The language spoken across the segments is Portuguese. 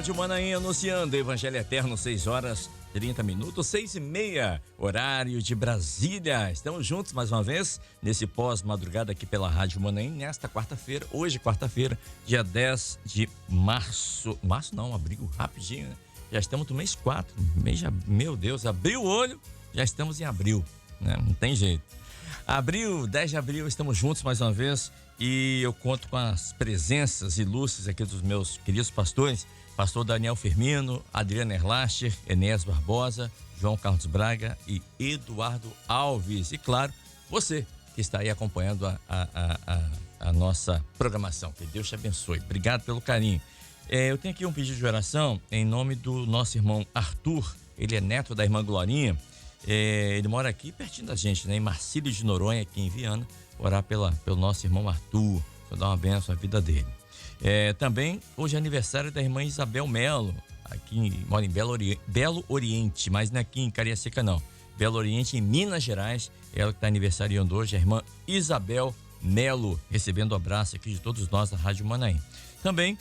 Rádio Manaim anunciando Evangelho Eterno, 6h30, 6h30, horário de Brasília. Estamos juntos mais uma vez nesse pós-madrugada aqui pela Rádio Manaim, nesta quarta-feira, hoje quarta-feira, dia 10 de março. Março não, abril, rapidinho, né? Já estamos no mês 4, meu Deus, abriu o olho, já estamos em abril, né? Não tem jeito. Abril, 10 de abril, estamos juntos mais uma vez e eu conto com as presenças ilustres aqui dos meus queridos pastores, pastor Daniel Firmino, Adriana Erlacher, Enéas Barbosa, João Carlos Braga e Eduardo Alves. E claro, você que está aí acompanhando a nossa programação. Que Deus te abençoe. Obrigado pelo carinho. Eu tenho aqui um pedido de oração em nome do nosso irmão Arthur. Ele é neto da irmã Glorinha. Ele mora aqui pertinho da gente, né? Em Marcílio de Noronha, aqui em Viana. Orar pelo nosso irmão Arthur. Vou dar uma bênção à vida dele. Também hoje é aniversário da irmã Isabel Melo. Mora em Belo Oriente, mas não é aqui em Cariacica não. Belo Oriente, em Minas Gerais. Ela que está aniversariando hoje, a irmã Isabel Melo. Recebendo um abraço aqui de todos nós da Rádio Manaim. Também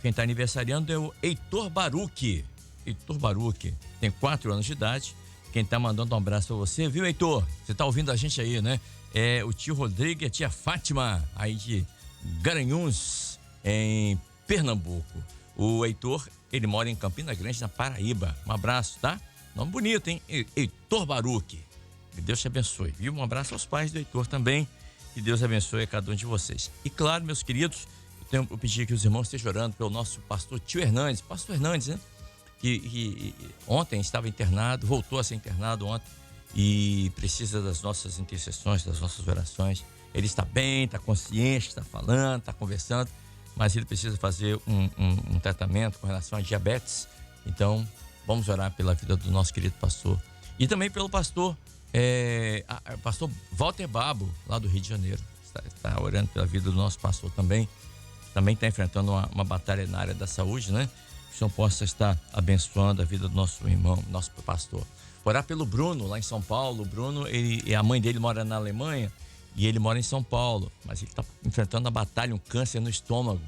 quem está aniversariando é o Heitor Baruch. Heitor Baruch tem 4 anos de idade. Quem tá mandando um abraço pra você, viu, Heitor? Você tá ouvindo a gente aí, né? É o tio Rodrigo e a tia Fátima, aí de Garanhuns, em Pernambuco. O Heitor, ele mora em Campina Grande, na Paraíba. Um abraço, tá? Nome bonito, hein? Heitor Baruch. Que Deus te abençoe, viu? Um abraço aos pais do Heitor também. Que Deus abençoe a cada um de vocês. E claro, meus queridos, eu pedi que os irmãos estejam orando pelo nosso pastor Tio Hernandes. Pastor Hernandes, né? Que ontem estava internado, voltou a ser internado ontem e precisa das nossas intercessões, das nossas orações. Ele está bem, está consciente, está falando, está conversando, mas ele precisa fazer um tratamento com relação a diabetes. Então, vamos orar pela vida do nosso querido pastor. E também pelo pastor Walter Babo, lá do Rio de Janeiro. Está orando pela vida do nosso pastor também. Também está enfrentando uma batalha na área da saúde, né? Que o Senhor possa estar abençoando a vida do nosso irmão, nosso pastor. Orar pelo Bruno, lá em São Paulo. O Bruno, a mãe dele mora na Alemanha e ele mora em São Paulo. Mas ele está enfrentando a batalha, um câncer no estômago.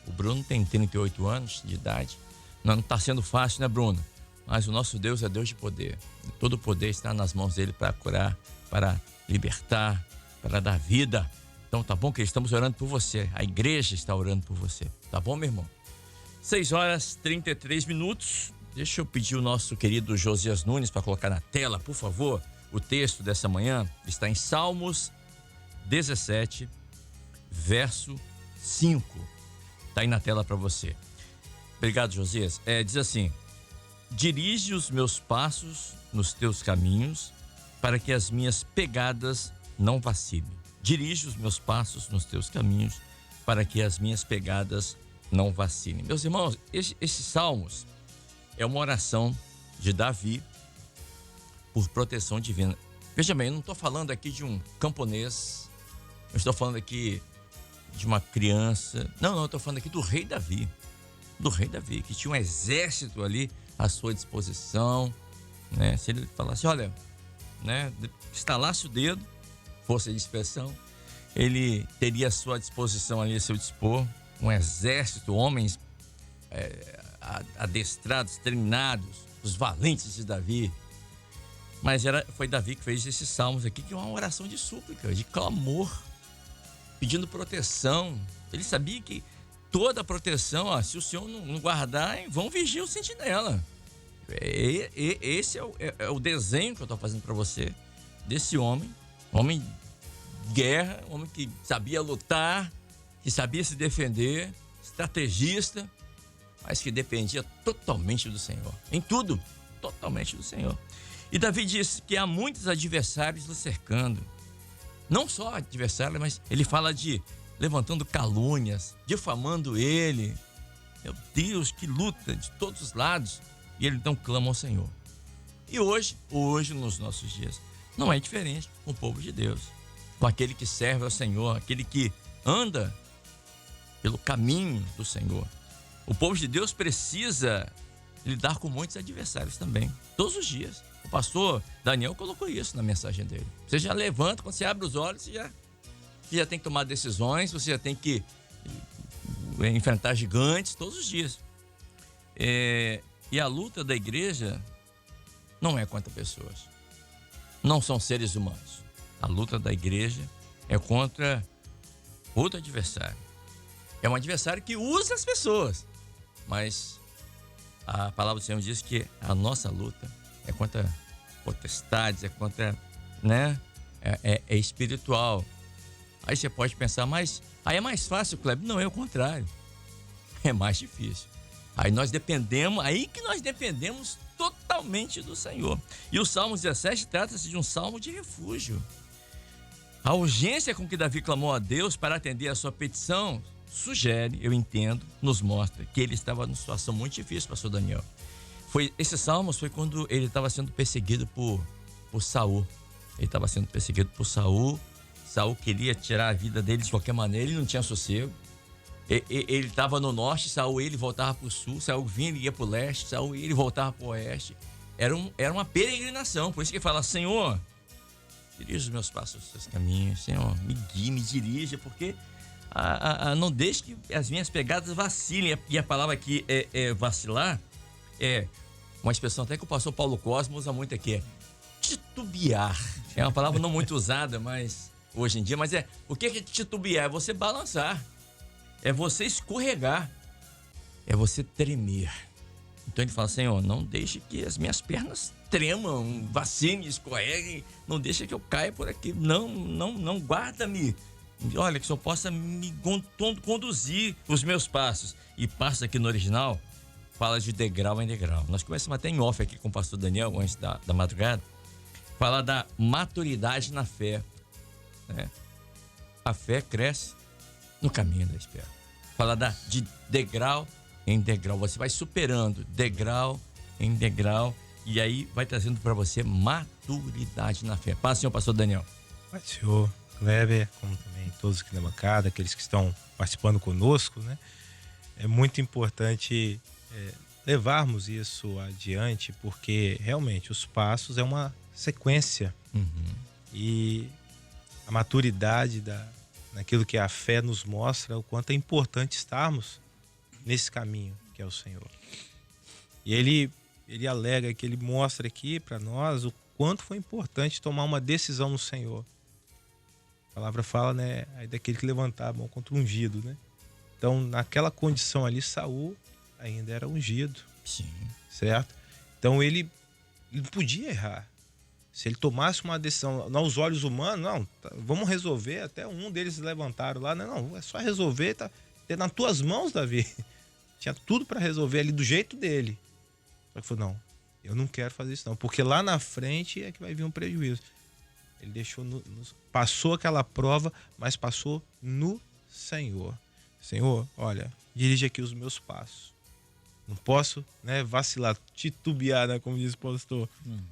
O Bruno tem 38 anos de idade. Não está sendo fácil, né, Bruno? Mas o nosso Deus é Deus de poder. Todo o poder está nas mãos dele para curar, para libertar, para dar vida. Então tá bom que estamos orando por você. A igreja está orando por você. Tá bom, meu irmão? 6h33. Deixa eu pedir o nosso querido Josias Nunes para colocar na tela, por favor. O texto dessa manhã está em Salmos 17, verso 5. Está aí na tela para você. Obrigado, Josias. Diz assim: dirige os meus passos nos teus caminhos, para que as minhas pegadas não vacilem. Dirige os meus passos nos teus caminhos, para que as minhas pegadas não vacilem. Meus irmãos, esses salmos é uma oração de Davi por proteção divina. Veja bem, eu não estou falando aqui de um camponês, eu estou falando aqui de uma criança. Não, eu estou falando aqui do rei Davi. Do rei Davi, que tinha um exército ali à sua disposição, né? Se ele falasse, olha, né, estalasse o dedo, força de expressão, ele teria à sua disposição ali, a seu dispor, um exército, homens adestrados, treinados, os valentes de Davi. Mas foi Davi que fez esses salmos aqui, que é uma oração de súplica, de clamor, pedindo proteção. Ele sabia que toda a proteção, se o Senhor não guardar, vão vigiar o sentinela. Esse é o desenho que eu estou fazendo para você, desse homem de guerra, homem que sabia lutar, que sabia se defender, estrategista, mas que dependia totalmente do Senhor. Em tudo, totalmente do Senhor. E Davi disse que há muitos adversários o cercando. Não só adversários, mas ele fala de levantando calúnias, difamando ele. Meu Deus, que luta de todos os lados. E ele então clama ao Senhor. E hoje, nos nossos dias, não é diferente com o povo de Deus. Com aquele que serve ao Senhor, aquele que anda pelo caminho do Senhor. O povo de Deus precisa lidar com muitos adversários também, todos os dias. O pastor Daniel colocou isso na mensagem dele. Você já levanta, quando você abre os olhos, você já tem que tomar decisões, você já tem que enfrentar gigantes todos os dias. E a luta da igreja não é contra pessoas. Não são seres humanos. A luta da igreja é contra outro adversário. É um adversário que usa as pessoas. Mas a palavra do Senhor diz que a nossa luta é contra potestades, é contra, né? É espiritual. Aí você pode pensar, mas aí é mais fácil, Kleber. Não, é o contrário. É mais difícil. Aí que nós dependemos totalmente do Senhor. E o Salmo 17 trata-se de um salmo de refúgio. A urgência com que Davi clamou a Deus para atender a sua petição sugere, eu entendo, nos mostra que ele estava numa situação muito difícil, pastor Daniel. Esse salmo foi quando ele estava sendo perseguido por Saul. Ele estava sendo perseguido por Saul. Saul queria tirar a vida dele de qualquer maneira, ele não tinha sossego. Ele estava no norte, Saul ele voltava para o sul, Saul vinha e ia para o leste, Saul ele voltava para o oeste. Era uma peregrinação, por isso que ele fala, Senhor, dirija os meus passos, os seus caminhos, Senhor, me guie, me dirija, porque não deixe que as minhas pegadas vacilem. E a palavra aqui vacilar, é uma expressão até que o pastor Paulo Cosmo usa muito aqui, é titubear. É uma palavra não muito usada, mas hoje em dia, mas o que é titubear? É você balançar. É você escorregar, é você tremer. Então ele fala, Senhor, não deixe que as minhas pernas tremam, vacilem, escorreguem, não deixe que eu caia por aqui. Não, guarda-me. Olha, que o Senhor possa me conduzir os meus passos. E passos aqui no original, fala de degrau em degrau. Nós começamos até em off aqui com o pastor Daniel, antes da madrugada, fala da maturidade na fé. Né? A fé cresce no caminho da espera. Fala de degrau em degrau. Você vai superando degrau em degrau e aí vai trazendo para você maturidade na fé. Paz, senhor pastor Daniel. Paz, senhor Kleber, como também todos aqui na bancada, aqueles que estão participando conosco, né? É muito importante levarmos isso adiante, porque realmente os passos é uma sequência. E a maturidade naquilo que a fé nos mostra, o quanto é importante estarmos nesse caminho que é o Senhor. E ele alega que ele mostra aqui para nós o quanto foi importante tomar uma decisão no Senhor. A palavra fala, né, aí daquele que levantar a mão contra o ungido, né? Então, naquela condição ali, Saul ainda era ungido. Sim. Certo? Então, ele não podia errar. Se ele tomasse uma decisão aos olhos humanos, não, vamos resolver, até um deles levantaram lá, não, é só resolver, tá nas tuas mãos, Davi. Tinha tudo para resolver ali do jeito dele. Só que falou, não, eu não quero fazer isso não, porque lá na frente é que vai vir um prejuízo. Ele deixou, passou aquela prova, mas passou no Senhor. Senhor, olha, dirige aqui os meus passos. Não posso, né, vacilar, titubear, né, como diz o pastor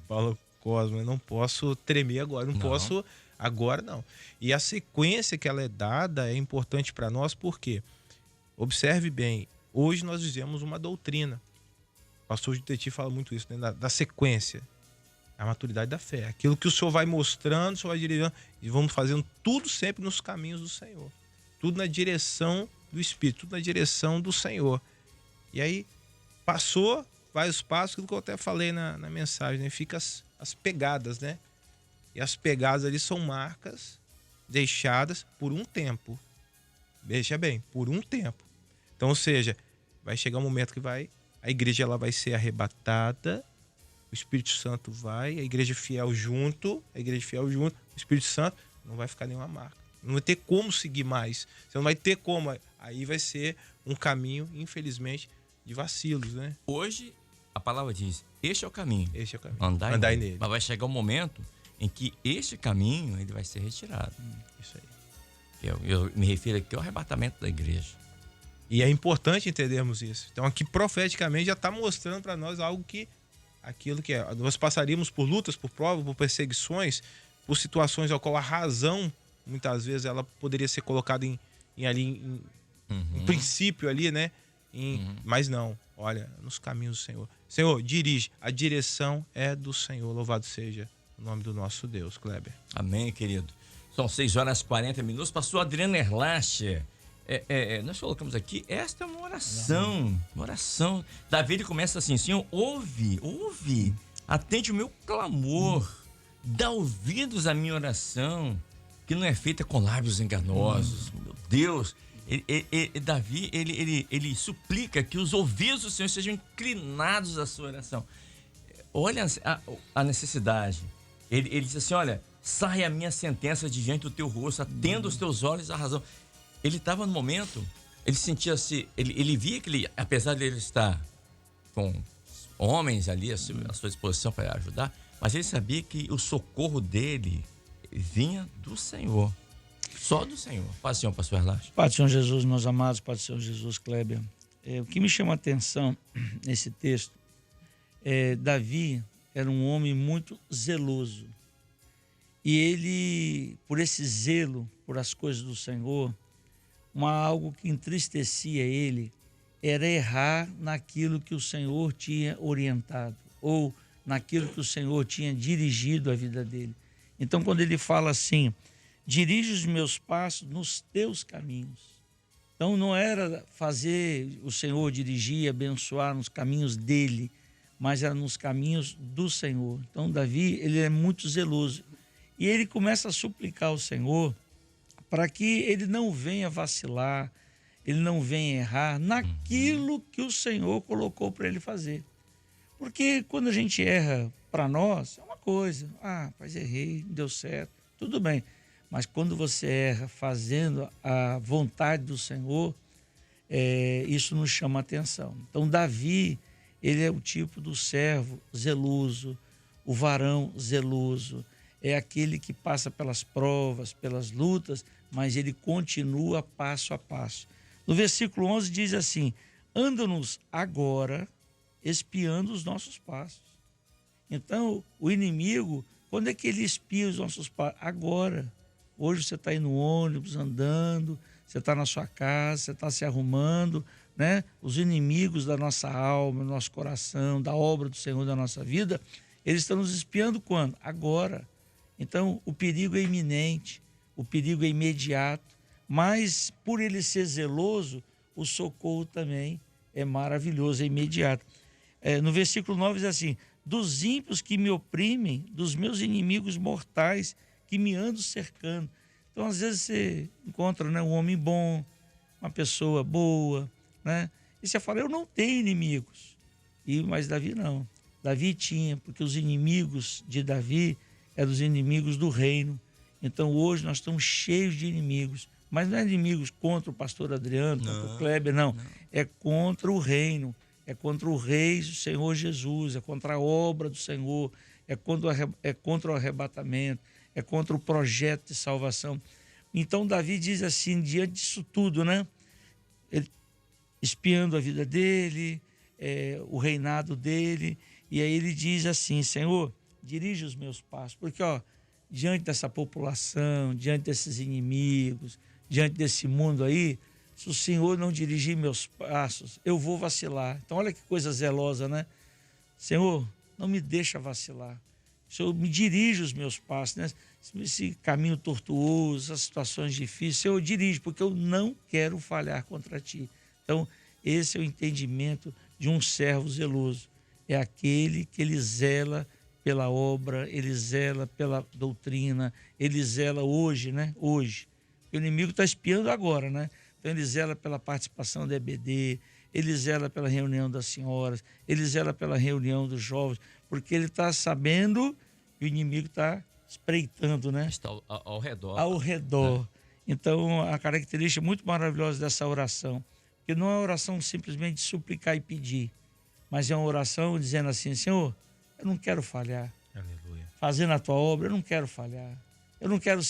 Paulo Cosmo, eu não posso tremer agora, não posso agora não. E a sequência que ela é dada é importante para nós, porque, observe bem, hoje nós dizemos uma doutrina. O pastor Juteti fala muito isso, né, da sequência, a maturidade da fé. Aquilo que o Senhor vai mostrando, o Senhor vai dirigindo, e vamos fazendo tudo sempre nos caminhos do Senhor. Tudo na direção do Espírito, tudo na direção do Senhor. E aí, passou vários passos, aquilo que eu até falei na mensagem, né? Fica as pegadas, né? E as pegadas ali são marcas deixadas por um tempo. Veja bem, por um tempo. Então, ou seja, vai chegar um momento que a igreja ela vai ser arrebatada, o Espírito Santo vai, a igreja fiel junto, o Espírito Santo, não vai ficar nenhuma marca. Não vai ter como seguir mais. Você não vai ter como. Aí vai ser um caminho, infelizmente, de vacilos, né? Hoje, a palavra diz, este é o caminho. Este é o caminho. Andai nele. Mas vai chegar um momento em que este caminho ele vai ser retirado. Isso aí. Eu me refiro aqui ao arrebatamento da igreja. E é importante entendermos isso. Então aqui profeticamente já está mostrando para nós aquilo que é. Nós passaríamos por lutas, por provas, por perseguições, por situações ao qual a razão, muitas vezes, ela poderia ser colocada em princípio ali, né? Mas não, olha, nos caminhos do Senhor. Senhor, dirige. A direção é do Senhor. Louvado seja o nome do nosso Deus, Kleber. Amém, querido. São 6 horas e 40 minutos. Pastor Adriano Erlache, nós colocamos aqui, esta é uma oração. Uma oração. Davi, ele começa assim: Senhor, ouve, atende o meu clamor, dá ouvidos à minha oração, que não é feita com lábios enganosos. Meu Deus. Davi, ele suplica que os ouvidos do Senhor sejam inclinados à sua oração. Olha a necessidade. Ele diz assim: olha, sai a minha sentença de diante do teu rosto, atenda os teus olhos à razão. Ele estava no momento, ele sentia-se, ele via que ele, apesar de ele estar com homens ali à sua disposição para ajudar, mas ele sabia que o socorro dele vinha do Senhor. Só do Senhor. Paz do Senhor, pastor Erlácio. Pai do Senhor Jesus, meus amados, Pai do Senhor Jesus, Kleber. O que me chama a atenção nesse texto, Davi era um homem muito zeloso. E ele, por esse zelo, por as coisas do Senhor, algo que entristecia ele era errar naquilo que o Senhor tinha orientado, ou naquilo que o Senhor tinha dirigido a vida dele. Então, quando ele fala assim: dirige os meus passos nos teus caminhos. Então não era fazer o Senhor dirigir, abençoar nos caminhos dele, mas era nos caminhos do Senhor. Então Davi, ele é muito zeloso. E ele começa a suplicar ao Senhor para que ele não venha vacilar, ele não venha errar naquilo que o Senhor colocou para ele fazer. Porque quando a gente erra para nós, é uma coisa: mas errei, não deu certo, tudo bem. Mas quando você erra fazendo a vontade do Senhor, isso nos chama a atenção. Então Davi, ele é o tipo do servo zeloso, o varão zeloso, é aquele que passa pelas provas, pelas lutas, mas ele continua passo a passo. No versículo 11 diz assim: anda-nos agora espiando os nossos passos. Então o inimigo, quando é que ele espia os nossos passos? Agora. Hoje você está aí no ônibus, andando, você está na sua casa, você está se arrumando, né? Os inimigos da nossa alma, do nosso coração, da obra do Senhor da nossa vida, eles estão nos espiando quando? Agora. Então, o perigo é iminente, o perigo é imediato, mas por ele ser zeloso, o socorro também é maravilhoso, é imediato. No versículo 9 diz assim: dos ímpios que me oprimem, dos meus inimigos mortais, que me andam cercando. Então, às vezes, você encontra, né, um homem bom, uma pessoa boa, né? E você fala: eu não tenho inimigos. Mas Davi não. Davi tinha, porque os inimigos de Davi eram os inimigos do reino. Então, hoje, nós estamos cheios de inimigos. Mas não é inimigos contra o pastor Adriano, contra o Kleber, não. É contra o reino, é contra o rei, o Senhor Jesus, é contra a obra do Senhor, é contra o arrebatamento, é contra o projeto de salvação. Então Davi diz assim, diante disso tudo, né? Ele, espiando a vida dele, o reinado dele, e aí ele diz assim: Senhor, dirige os meus passos, porque diante dessa população, diante desses inimigos, diante desse mundo aí, se o Senhor não dirigir meus passos, eu vou vacilar. Então olha que coisa zelosa, né? Senhor, não me deixa vacilar. Senhor, me dirige os meus passos, né? Esse caminho tortuoso, essas situações difíceis, Senhor, dirige, porque eu não quero falhar contra ti. Então, esse é o entendimento de um servo zeloso. É aquele que ele zela pela obra, ele zela pela doutrina, ele zela hoje, né? Hoje. O inimigo está espiando agora, né? Então, ele zela pela participação da EBD, ele zela pela reunião das senhoras, ele zela pela reunião dos jovens, porque ele está sabendo que o inimigo está espreitando, né? Está ao redor. Ao redor. Então, a característica muito maravilhosa dessa oração, que não é uma oração simplesmente de suplicar e pedir, mas é uma oração dizendo assim: Senhor, eu não quero falhar. Aleluia. Fazendo a tua obra, eu não quero falhar. Eu não quero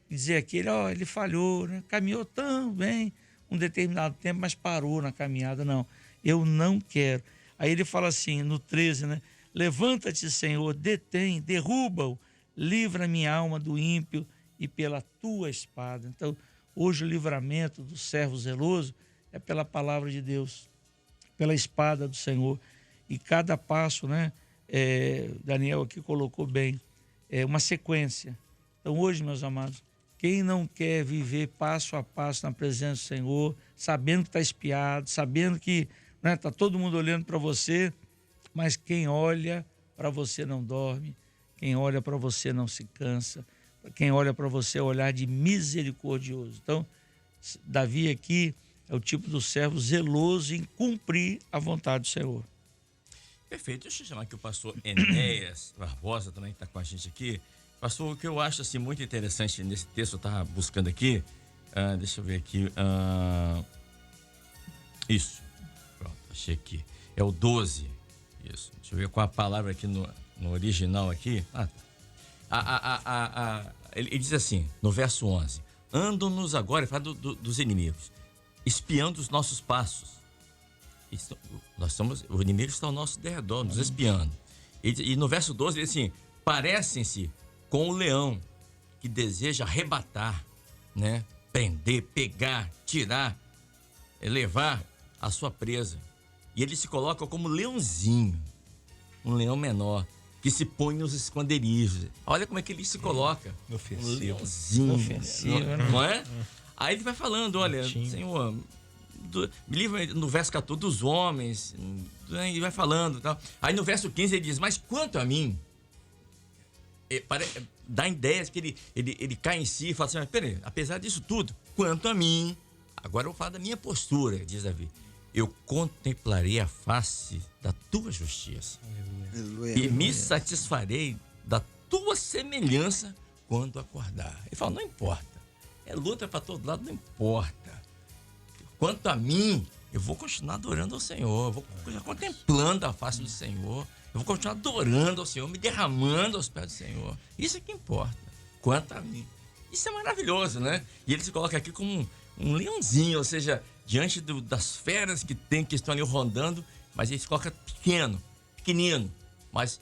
dizer aquele, ele falhou, né? Caminhou tão bem um determinado tempo, mas parou na caminhada. Não, eu não quero. Aí ele fala assim, no 13, né? Levanta-te, Senhor, detém, derruba-o, livra minha alma do ímpio e pela tua espada. Então, hoje o livramento do servo zeloso é pela palavra de Deus, pela espada do Senhor. E cada passo, né? Daniel aqui colocou bem, é uma sequência. Então, hoje, meus amados, Quem não quer viver passo a passo na presença do Senhor, sabendo que está espiado, sabendo que está todo mundo olhando para você, mas quem olha para você não dorme, quem olha para você não se cansa, quem olha para você é olhar de misericordioso. Então, Davi aqui é o tipo do servo zeloso em cumprir a vontade do Senhor. Perfeito. Deixa eu chamar aqui o pastor Enéas Barbosa, também que está com a gente aqui. Pastor, o que eu acho assim, muito interessante nesse texto, eu estava buscando aqui, deixa eu ver aqui, isso, pronto, achei aqui, é o 12, isso, deixa eu ver qual a palavra aqui no original aqui, ele diz assim, no verso 11, andam-nos agora, ele fala dos inimigos, espiando os nossos passos. O inimigo está ao nosso derredor, nos espiando. E no verso 12 ele diz assim, parecem-se com o leão que deseja arrebatar, né? Prender, pegar, tirar, levar a sua presa. E ele se coloca como leãozinho, um leão menor, que se põe nos esconderijos. Olha como é que ele se coloca. Ofensivo. Um leãozinho. Ofensivo, não é? Aí ele vai falando, olha, Senhor, me livra no verso 14 dos homens, e vai falando. Tal. Aí no verso 15 ele diz, mas quanto a mim, dá ideias que ele cai em si e fala assim, mas peraí, apesar disso tudo, quanto a mim, agora eu vou falar da minha postura, diz Davi, eu contemplarei a face da tua justiça. Aleluia. E me satisfarei da tua semelhança quando acordar. Ele fala, não importa, é luta para todo lado, não importa. Quanto a mim, eu vou continuar adorando ao Senhor, eu vou continuar contemplando a face do Senhor, eu vou continuar adorando ao Senhor, me derramando aos pés do Senhor. Isso é que importa, quanto a mim. Isso é maravilhoso, né? E ele se coloca aqui como um leãozinho, ou seja, diante das feras que estão ali rondando, mas ele se coloca pequenino, mas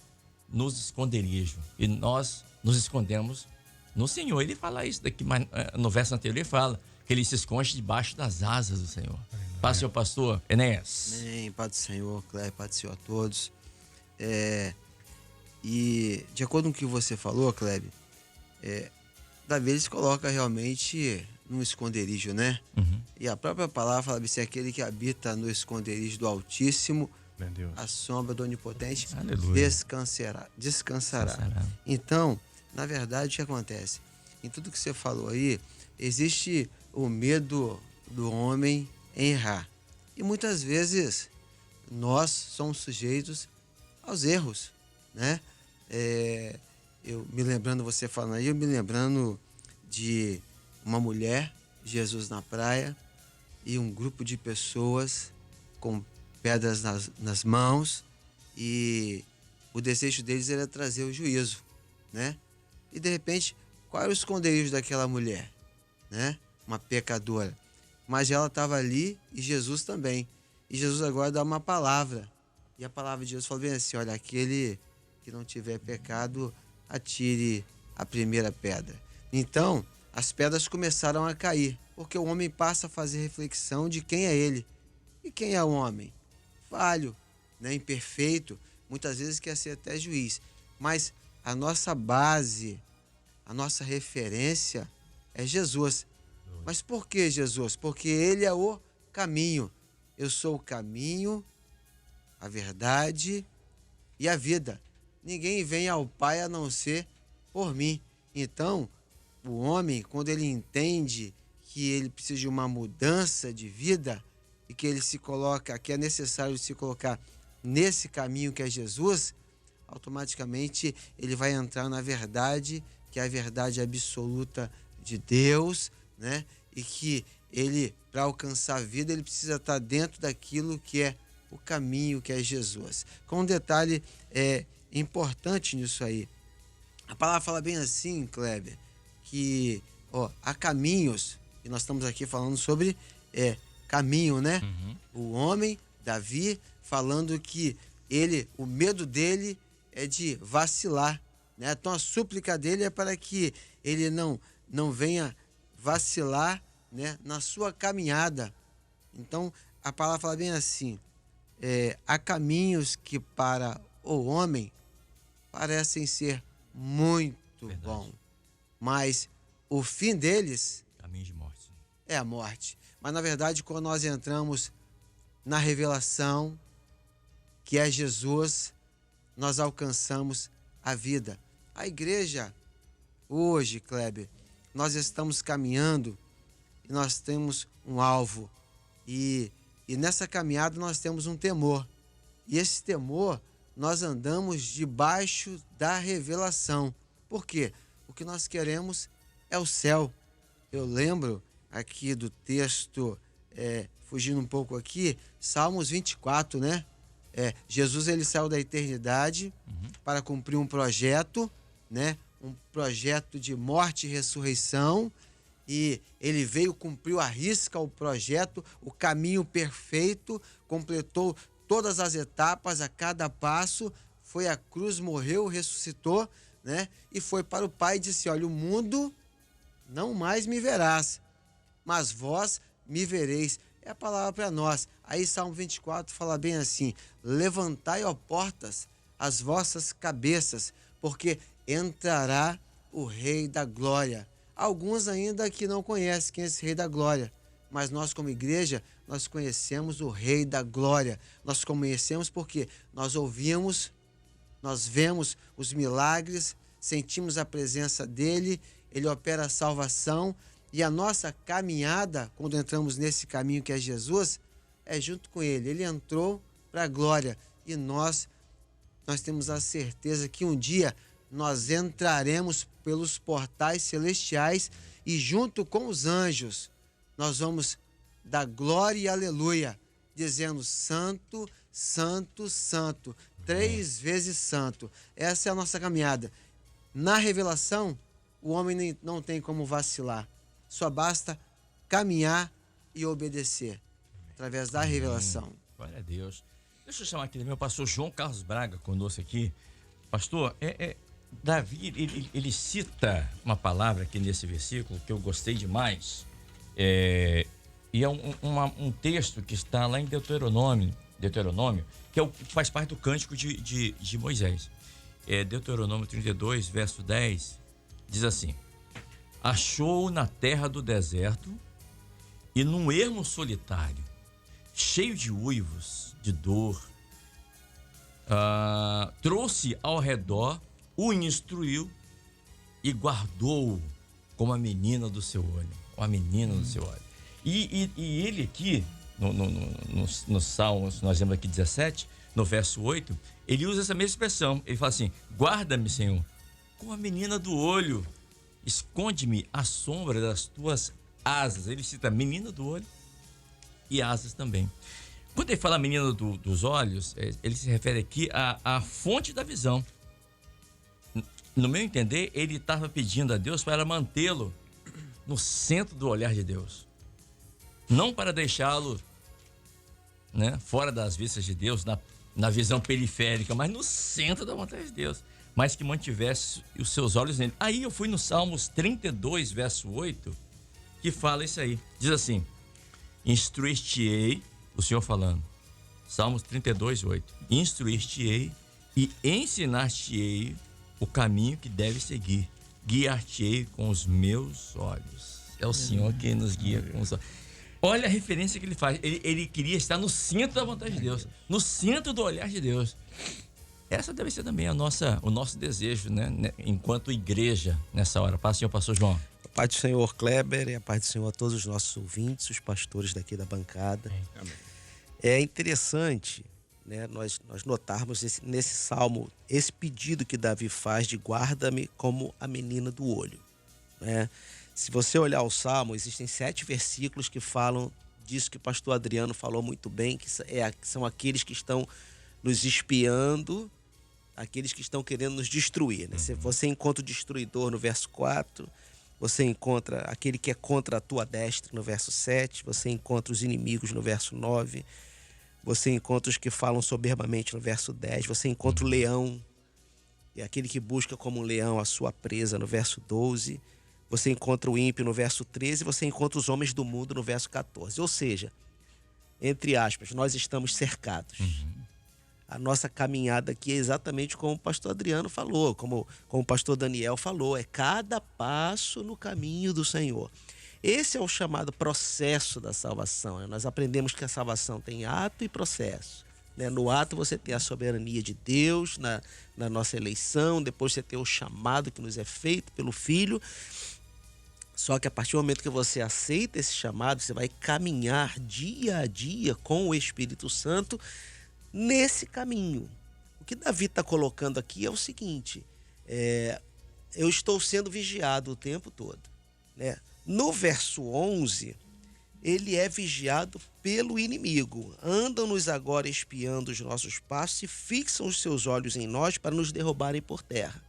nos esconderijos. E nós nos escondemos no Senhor. Ele fala isso daqui, mas no verso anterior ele fala que ele se esconde debaixo das asas do Senhor. Paz, seu pastor Enéas. Amém, Pai do Senhor, Cléber, Pai do Senhor a todos. E de acordo com o que você falou, Cléber, Davi ele se coloca realmente num esconderijo, né? Uhum. E a própria palavra fala assim, aquele que habita no esconderijo do Altíssimo, a sombra do Onipotente, descansará. Então, na verdade, o que acontece? Em tudo que você falou aí, existe o medo do homem em errar. E muitas vezes nós somos sujeitos aos erros, né? Eu me lembrando, você falando aí, eu me lembrando de uma mulher, Jesus na praia, e um grupo de pessoas com pedras nas mãos, e o desejo deles era trazer o juízo, né? E de repente, qual era o esconderijo daquela mulher, né? Uma pecadora. Mas ela estava ali e Jesus também. E Jesus agora dá uma palavra. E a palavra de Deus fala bem assim, olha, aquele que não tiver pecado, atire a primeira pedra. Então, as pedras começaram a cair, porque o homem passa a fazer reflexão de quem é ele. E quem é o homem? Falho, né? Imperfeito, muitas vezes quer ser até juiz. Mas a nossa base, a nossa referência é Jesus. Mas por que Jesus? Porque ele é o caminho. Eu sou o caminho, a verdade e a vida. Ninguém vem ao Pai a não ser por mim. Então, o homem, quando ele entende que ele precisa de uma mudança de vida e que ele se coloca, que é necessário se colocar nesse caminho que é Jesus, automaticamente ele vai entrar na verdade, que é a verdade absoluta de Deus, né? E que ele, para alcançar a vida, ele precisa estar dentro daquilo que é o caminho, que é Jesus. Com um detalhe importante nisso aí. A palavra fala bem assim, Kleber, que há caminhos, e nós estamos aqui falando sobre caminho, né? Uhum. O homem, Davi, falando que o medo dele é de vacilar, né? Então a súplica dele é para que ele não venha vacilar, né, na sua caminhada. Então a palavra fala bem assim, há caminhos que para o homem parecem ser muito bons, mas o fim deles Caminho de morte. é a morte. Mas, na verdade, quando nós entramos na revelação, que é Jesus, nós alcançamos a vida. A igreja, hoje, Kleber, nós estamos caminhando e nós temos um alvo. E nessa caminhada nós temos um temor. E esse temor, nós andamos debaixo da revelação. Por quê? O que nós queremos é o céu. Eu lembro aqui do texto, fugindo um pouco aqui, Salmos 24, né? Jesus, ele saiu da eternidade para cumprir um projeto, né? Um projeto de morte e ressurreição, e ele veio, cumpriu à risca o projeto, o caminho perfeito, completou todas as etapas, a cada passo, foi à cruz, morreu, ressuscitou, né? E foi para o Pai e disse: olha, o mundo não mais me verás, mas vós me vereis. É a palavra para nós. Aí Salmo 24 fala bem assim: levantai, ó portas, as vossas cabeças, porque entrará o Rei da Glória. Alguns ainda que não conhecem quem é esse Rei da Glória, mas nós, como igreja, nós conhecemos o Rei da Glória. Nós conhecemos porque nós ouvimos, nós vemos os milagres, sentimos a presença dele, ele opera a salvação. E a nossa caminhada, quando entramos nesse caminho que é Jesus, é junto com ele. Ele entrou para a glória. E nós temos a certeza que um dia nós entraremos pelos portais celestiais e junto com os anjos nós vamos dar glória e aleluia, dizendo: santo, santo, santo, 3 vezes santo. Essa é a nossa caminhada. Na revelação, o homem não tem como vacilar. Só basta caminhar e obedecer através da revelação. Glória a Deus. Deixa eu chamar aqui também o pastor João Carlos Braga conosco aqui. Pastor, Davi, ele cita uma palavra aqui nesse versículo que eu gostei demais. E é um texto que está lá em Deuteronômio, que faz parte do cântico de Moisés. Deuteronômio 32, verso 10, diz assim: achou na terra do deserto e num ermo solitário, cheio de uivos, de dor. Trouxe ao redor, o instruiu e guardou como a menina do seu olho. Uma menina do seu olho. E ele aqui, no Salmos, nós vemos aqui 17, no verso 8, ele usa essa mesma expressão. Ele fala assim: guarda-me, Senhor, como a menina do olho. Esconde-me à sombra das tuas asas. Ele cita menina do olho e asas também. Quando ele fala menina dos olhos, ele se refere aqui à fonte da visão. No meu entender, ele estava pedindo a Deus para mantê-lo no centro do olhar de Deus. Não para deixá-lo, né, fora das vistas de Deus, na visão periférica, mas no centro da vontade de Deus. Mas que mantivesse os seus olhos nele. Aí eu fui no Salmos 32, verso 8, que fala isso aí. Diz assim: instruir-te-ei, o Senhor falando, Salmos 32, 8, instruir-te-ei e ensinar-te-ei o caminho que deve seguir, guiar-te-ei com os meus olhos. É o Senhor que nos guia com os olhos. Olha a referência que ele faz. Ele queria estar no centro da vontade de Deus, no centro do olhar de Deus. Essa deve ser também o nosso desejo, né? Enquanto igreja, nessa hora. Paz, Senhor, pastor João. A paz do Senhor, Kleber, e a paz do Senhor a todos os nossos ouvintes, os pastores daqui da bancada. Amém. É interessante, né, nós notarmos nesse salmo, esse pedido que Davi faz de guarda-me como a menina do olho, né? Se você olhar o salmo, existem 7 versículos que falam disso que o pastor Adriano falou muito bem, que são aqueles que estão nos espiando, aqueles que estão querendo nos destruir, né? Você encontra o destruidor no verso 4, você encontra aquele que é contra a tua destra no verso 7, você encontra os inimigos no verso 9, você encontra os que falam soberbamente no verso 10, você encontra o leão, e aquele que busca como um leão a sua presa no verso 12, você encontra o ímpio no verso 13, você encontra os homens do mundo no verso 14. Ou seja, entre aspas, nós estamos cercados. a nossa caminhada aqui é exatamente como o pastor Adriano falou, como o pastor Daniel falou, é cada passo no caminho do Senhor. Esse é o chamado processo da salvação, né? Nós aprendemos que a salvação tem ato e processo, né? No ato você tem a soberania de Deus na nossa eleição, depois você tem o chamado que nos é feito pelo Filho. Só que a partir do momento que você aceita esse chamado, você vai caminhar dia a dia com o Espírito Santo nesse caminho. O que Davi está colocando aqui é o seguinte, eu estou sendo vigiado o tempo todo, né? No verso 11, ele é vigiado pelo inimigo. Andam-nos agora espiando os nossos passos e fixam os seus olhos em nós para nos derrubarem por terra.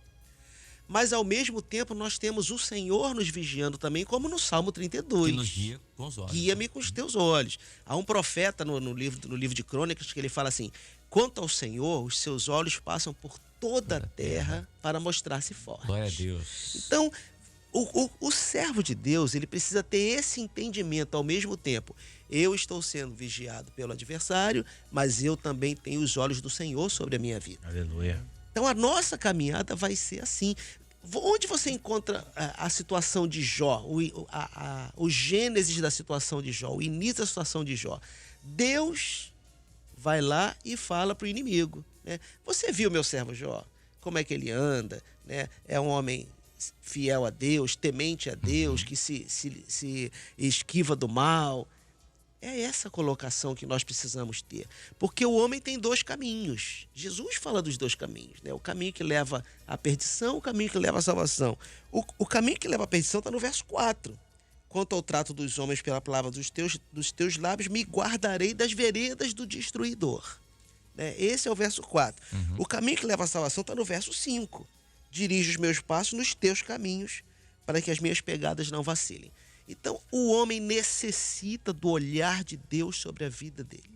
Mas, ao mesmo tempo, nós temos o Senhor nos vigiando também, como no Salmo 32. Que nos guia com os olhos. Guia-me com os teus olhos. Há um profeta no livro de Crônicas que ele fala assim, quanto ao Senhor, os seus olhos passam por toda a terra para mostrar-se forte. Glória a Deus. Então, o servo de Deus, ele precisa ter esse entendimento ao mesmo tempo. Eu estou sendo vigiado pelo adversário, mas eu também tenho os olhos do Senhor sobre a minha vida. Aleluia. Então a nossa caminhada vai ser assim. Onde você encontra a situação de Jó, o gênesis da situação de Jó, o início da situação de Jó? Deus vai lá e fala para o inimigo, né? Você viu meu servo Jó? Como é que ele anda, né? É um homem fiel a Deus, temente a Deus, que se esquiva do mal. É essa colocação que nós precisamos ter. Porque o homem tem dois caminhos. Jesus fala dos dois caminhos, né? O caminho que leva à perdição, o caminho que leva à salvação. O caminho que leva à perdição está no verso 4. Quanto ao trato dos homens pela palavra dos teus lábios, me guardarei das veredas do destruidor. Né? Esse é o verso 4. O caminho que leva à salvação está no verso 5. Dirige os meus passos nos teus caminhos, para que as minhas pegadas não vacilem. Então, o homem necessita do olhar de Deus sobre a vida dele.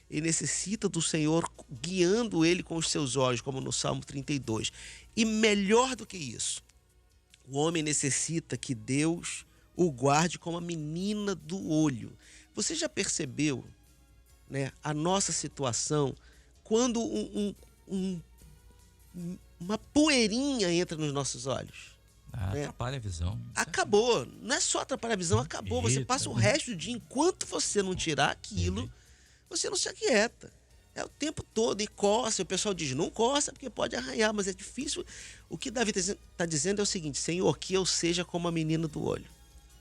Ele necessita do Senhor guiando ele com os seus olhos, como no Salmo 32. E melhor do que isso, o homem necessita que Deus o guarde como a menina do olho. Você já percebeu, né, a nossa situação quando uma poeirinha entra nos nossos olhos? Atrapalha a visão. Acabou. Não é só atrapalhar a visão, acabou. Você passa o resto do dia, enquanto você não tirar aquilo, você não se aquieta. É o tempo todo, e coça. O pessoal diz, não coça, porque pode arranhar, mas é difícil. O que Davi está dizendo é o seguinte, Senhor, que eu seja como a menina do olho.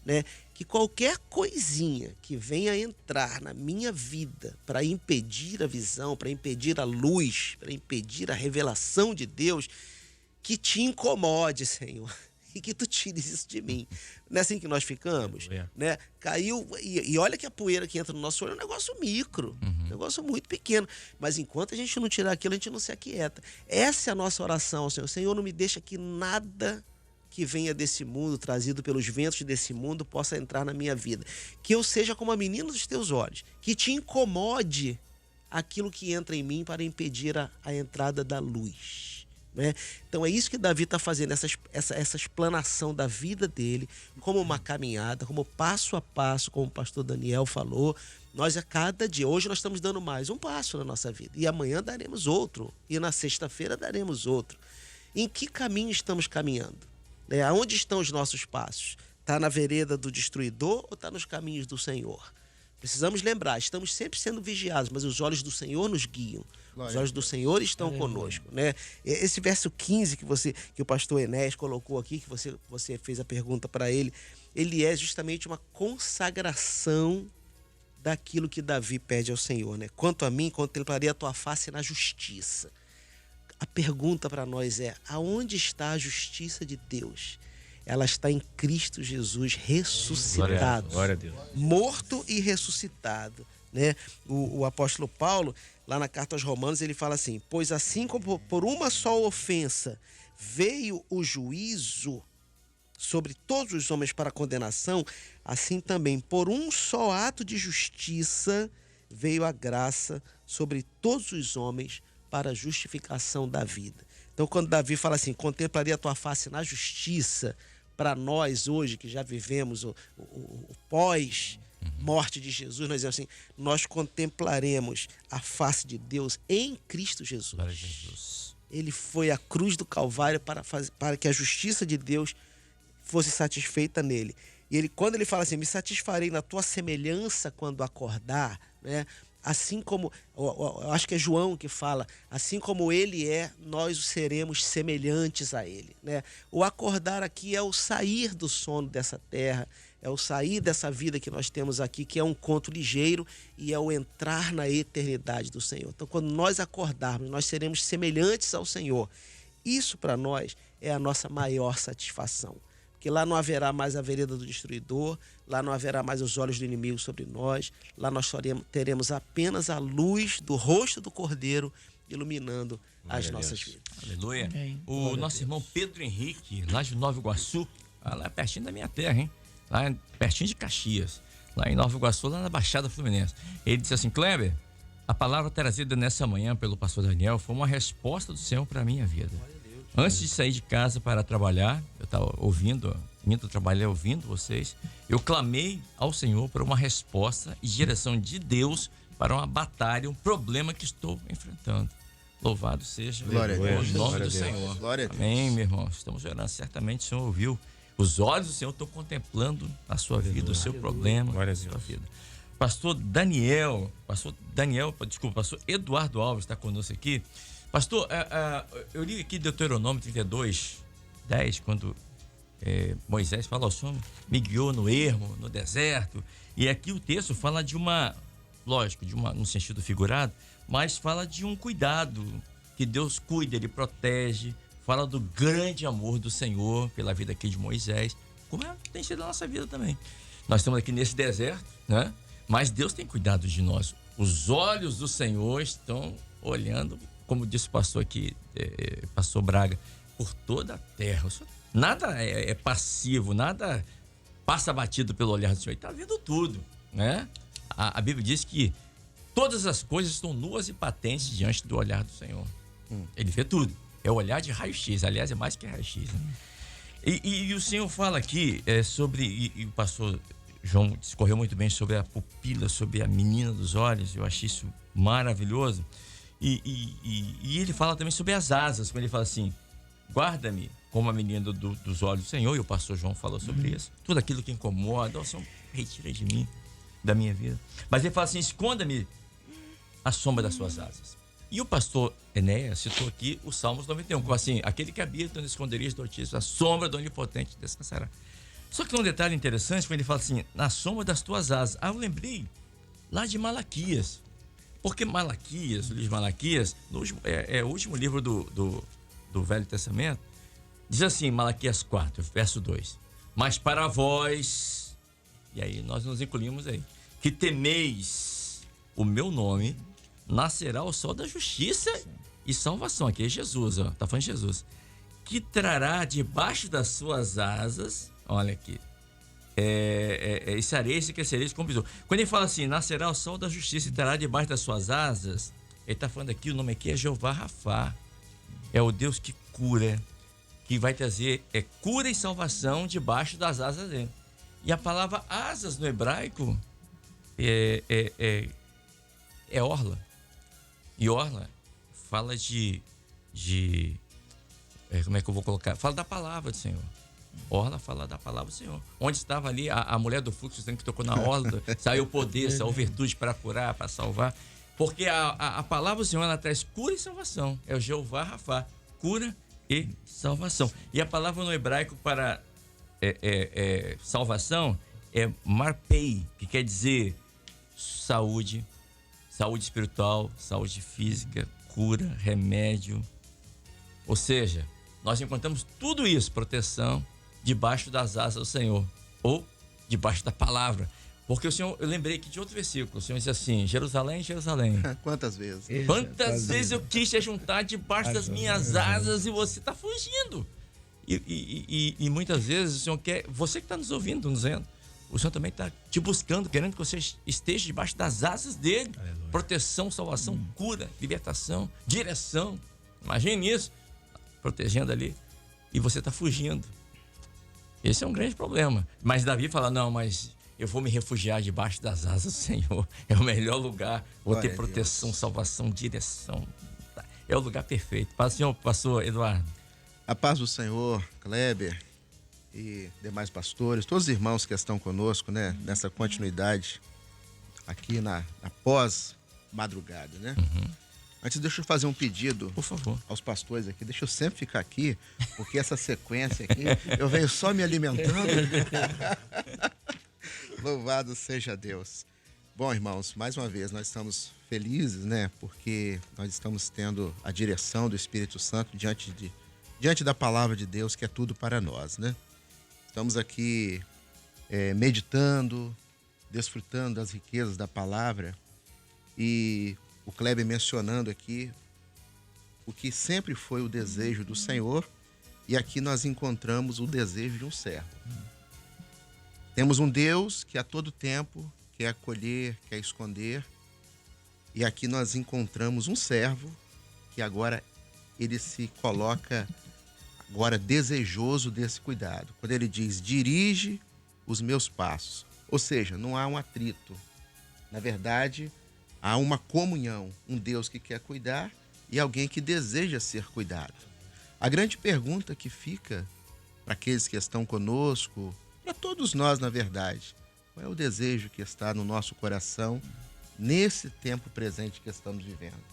Né? Que qualquer coisinha que venha entrar na minha vida para impedir a visão, para impedir a luz, para impedir a revelação de Deus, que te incomode, Senhor. E que tu tires isso de mim. Não é assim que nós ficamos? Né? Caiu, e olha que a poeira que entra no nosso olho é um negócio micro, um negócio muito pequeno. Mas enquanto a gente não tirar aquilo, a gente não se aquieta. Essa é a nossa oração ao Senhor. Senhor, não me deixa que nada que venha desse mundo, trazido pelos ventos desse mundo, possa entrar na minha vida. Que eu seja como a menina dos teus olhos, que te incomode aquilo que entra em mim para impedir a entrada da luz. Né? Então é isso que Davi está fazendo, essa explanação da vida dele, como uma caminhada, como passo a passo, como o pastor Daniel falou. Nós a cada dia, hoje nós estamos dando mais um passo na nossa vida, e amanhã daremos outro, e na sexta-feira daremos outro. Em que caminho estamos caminhando? Né? Aonde estão os nossos passos? Está na vereda do destruidor ou está nos caminhos do Senhor? Precisamos lembrar, estamos sempre sendo vigiados, mas os olhos do Senhor nos guiam. Os olhos do Senhor estão conosco, né? Esse verso 15 que o pastor Enéas colocou aqui, que você fez a pergunta para ele é justamente uma consagração daquilo que Davi pede ao Senhor, né? Quanto a mim, contemplarei a tua face na justiça. A pergunta para nós é, aonde está a justiça de Deus? Ela está em Cristo Jesus ressuscitado. Glória a Deus. Morto e ressuscitado. Né? O apóstolo Paulo, lá na carta aos Romanos, ele fala assim, pois assim como por uma só ofensa veio o juízo sobre todos os homens para condenação, assim também por um só ato de justiça veio a graça sobre todos os homens para a justificação da vida. Então quando Davi fala assim, contemplaria a tua face na justiça, para nós hoje que já vivemos o pós, morte de Jesus, nós dizemos assim, nós contemplaremos a face de Deus em Cristo Jesus. Glória a Jesus. Ele foi à cruz do Calvário para que a justiça de Deus fosse satisfeita nele. E ele, quando ele fala assim, me satisfarei na tua semelhança quando acordar, né? Assim como, eu acho que é João que fala, assim como ele é, nós seremos semelhantes a ele, né? O acordar aqui é o sair do sono dessa terra, é o sair dessa vida que nós temos aqui, que é um conto ligeiro, e é o entrar na eternidade do Senhor. Então, quando nós acordarmos, nós seremos semelhantes ao Senhor. Isso, para nós, é a nossa maior satisfação. Porque lá não haverá mais a vereda do destruidor, lá não haverá mais os olhos do inimigo sobre nós, lá nós teremos apenas a luz do rosto do Cordeiro iluminando as nossas vidas. Aleluia. Amém. O nosso irmão Pedro Henrique, lá de Nova Iguaçu, lá pertinho da minha terra, hein? Lá pertinho de Caxias, lá em Nova Iguaçu, lá na Baixada Fluminense. Ele disse assim, Kleber, a palavra trazida nessa manhã pelo pastor Daniel foi uma resposta do Senhor para a minha vida. Antes de sair de casa para trabalhar, eu estava indo trabalhar ouvindo vocês, eu clamei ao Senhor por uma resposta e direção de Deus para uma batalha, um problema que estou enfrentando. Louvado seja o nome do Senhor. Glória a Deus. Amém, meu irmão. Estamos orando. Certamente o Senhor ouviu. Os olhos do Senhor estão contemplando a sua vida, o seu problema, a sua vida. Pastor Eduardo Alves está conosco aqui. Pastor, eu li aqui Deuteronômio 32, 10, quando Moisés fala, o Senhor me guiou no ermo, no deserto. E aqui o texto fala de uma, lógico, num sentido figurado, mas fala de um cuidado, que Deus cuida, Ele protege, fala do grande amor do Senhor pela vida aqui de Moisés, como tem sido a nossa vida também. Nós estamos aqui nesse deserto, né? Mas Deus tem cuidado de nós. Os olhos do Senhor estão olhando, como disse o pastor aqui, pastor Braga, por toda a terra. Nada é passivo, nada passa batido pelo olhar do Senhor. Ele está vendo tudo, né? A Bíblia diz que todas as coisas estão nuas e patentes diante do olhar do Senhor. Ele vê tudo. É o olhar de raio-x, aliás, é mais que raio-x. Né? E o Senhor fala aqui sobre, e o pastor João discorreu muito bem sobre a pupila, sobre a menina dos olhos. Eu achei isso maravilhoso. E ele fala também sobre as asas, quando ele fala assim, guarda-me como a menina dos olhos do Senhor, e o pastor João falou sobre isso. Tudo aquilo que incomoda, o Senhor retira de mim, da minha vida. Mas ele fala assim, esconda-me à sombra das suas asas. E o pastor Enéas citou aqui o Salmos 91, como assim, aquele que habita no esconderijo do Altíssimo, a sombra do Onipotente descansará. Só que tem um detalhe interessante, quando ele fala assim, na sombra das tuas asas. Eu lembrei lá de Malaquias. Porque Malaquias, o livro de Malaquias, é o último livro do Velho Testamento, diz assim, Malaquias 4, verso 2. Mas para vós, e aí nós nos incluímos aí, que temeis o meu nome, nascerá o sol da justiça e salvação. Aqui é Jesus, ó, tá falando de Jesus. Que trará debaixo das suas asas, olha aqui, e sereis e crescereis como besouro. Quando ele fala assim, nascerá o sol da justiça e trará debaixo das suas asas, ele está falando aqui, o nome aqui é Jeová Rafá. É o Deus que cura, que vai trazer cura e salvação debaixo das asas dele. E a palavra asas no hebraico é orla. E orla fala de como é que eu vou colocar? Fala da palavra do Senhor. Orla fala da palavra do Senhor. Onde estava ali a mulher do fluxo de sangue que tocou na orla, saiu poder, saiu virtude para curar, para salvar. Porque a palavra do Senhor, ela traz cura e salvação. É o Jeová Rafá, cura e salvação. E a palavra no hebraico para salvação é marpei, que quer dizer saúde espiritual, saúde física, cura, remédio. Ou seja, nós encontramos tudo isso, proteção, debaixo das asas do Senhor, ou debaixo da palavra. Porque o Senhor, eu lembrei aqui de outro versículo, o Senhor diz assim, Jerusalém, Jerusalém. Quantas vezes? Quantas vezes eu quis te juntar debaixo das minhas asas e você está fugindo. E muitas vezes o Senhor quer, você que está nos ouvindo, nos vendo, o Senhor também está te buscando, querendo que você esteja debaixo das asas dele. Aleluia. Proteção, salvação, cura, libertação, direção. Imagine isso, protegendo ali, e você está fugindo. Esse é um grande problema. Mas Davi fala, não, mas eu vou me refugiar debaixo das asas do Senhor. É o melhor lugar. Vou Glória ter a proteção, Deus. salvação, direção. É o lugar perfeito. Paz, Senhor, pastor Eduardo. A paz do Senhor, Kleber e demais pastores, todos os irmãos que estão conosco, né, nessa continuidade aqui na pós-madrugada, né? Antes, deixa eu fazer um pedido Por favor. aos pastores aqui. Deixa eu sempre ficar aqui, porque essa sequência aqui, eu venho só me alimentando. Louvado seja Deus. Bom, irmãos, mais uma vez, nós estamos felizes, né? Porque nós estamos tendo a direção do Espírito Santo diante da palavra de Deus, que é tudo para nós, né? Estamos aqui meditando, desfrutando das riquezas da palavra, e o Kleber mencionando aqui o que sempre foi o desejo do Senhor, e aqui nós encontramos o desejo de um servo. Temos um Deus que a todo tempo quer acolher, quer esconder, e aqui nós encontramos um servo que agora ele se coloca agora desejoso desse cuidado. Quando ele diz, dirige os meus passos. Ou seja, não há um atrito. Na verdade, há uma comunhão. Um Deus que quer cuidar e alguém que deseja ser cuidado. A grande pergunta que fica para aqueles que estão conosco, para todos nós, na verdade, qual é o desejo que está no nosso coração nesse tempo presente que estamos vivendo?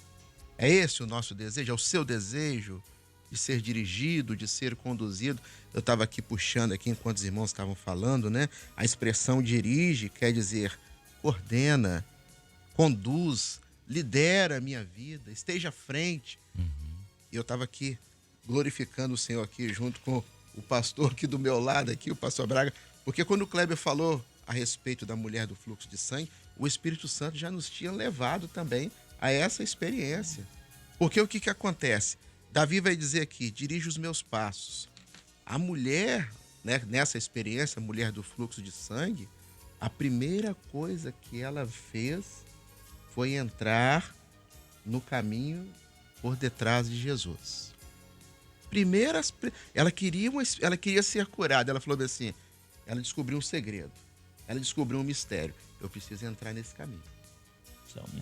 É esse o nosso desejo? É o seu desejo de ser dirigido, de ser conduzido? Eu estava aqui puxando aqui enquanto os irmãos estavam falando, né? A expressão dirige quer dizer coordena, conduz, lidera a minha vida, esteja à frente. E eu estava aqui glorificando o Senhor aqui junto com o pastor aqui do meu lado, aqui, o pastor Braga, porque quando o Kleber falou a respeito da mulher do fluxo de sangue, o Espírito Santo já nos tinha levado também a essa experiência. Porque o que acontece? Davi vai dizer aqui, dirige os meus passos. A mulher, né, nessa experiência, a mulher do fluxo de sangue, a primeira coisa que ela fez foi entrar no caminho por detrás de Jesus. Ela queria ser curada. Ela falou assim, ela descobriu um segredo. Ela descobriu um mistério. Eu preciso entrar nesse caminho.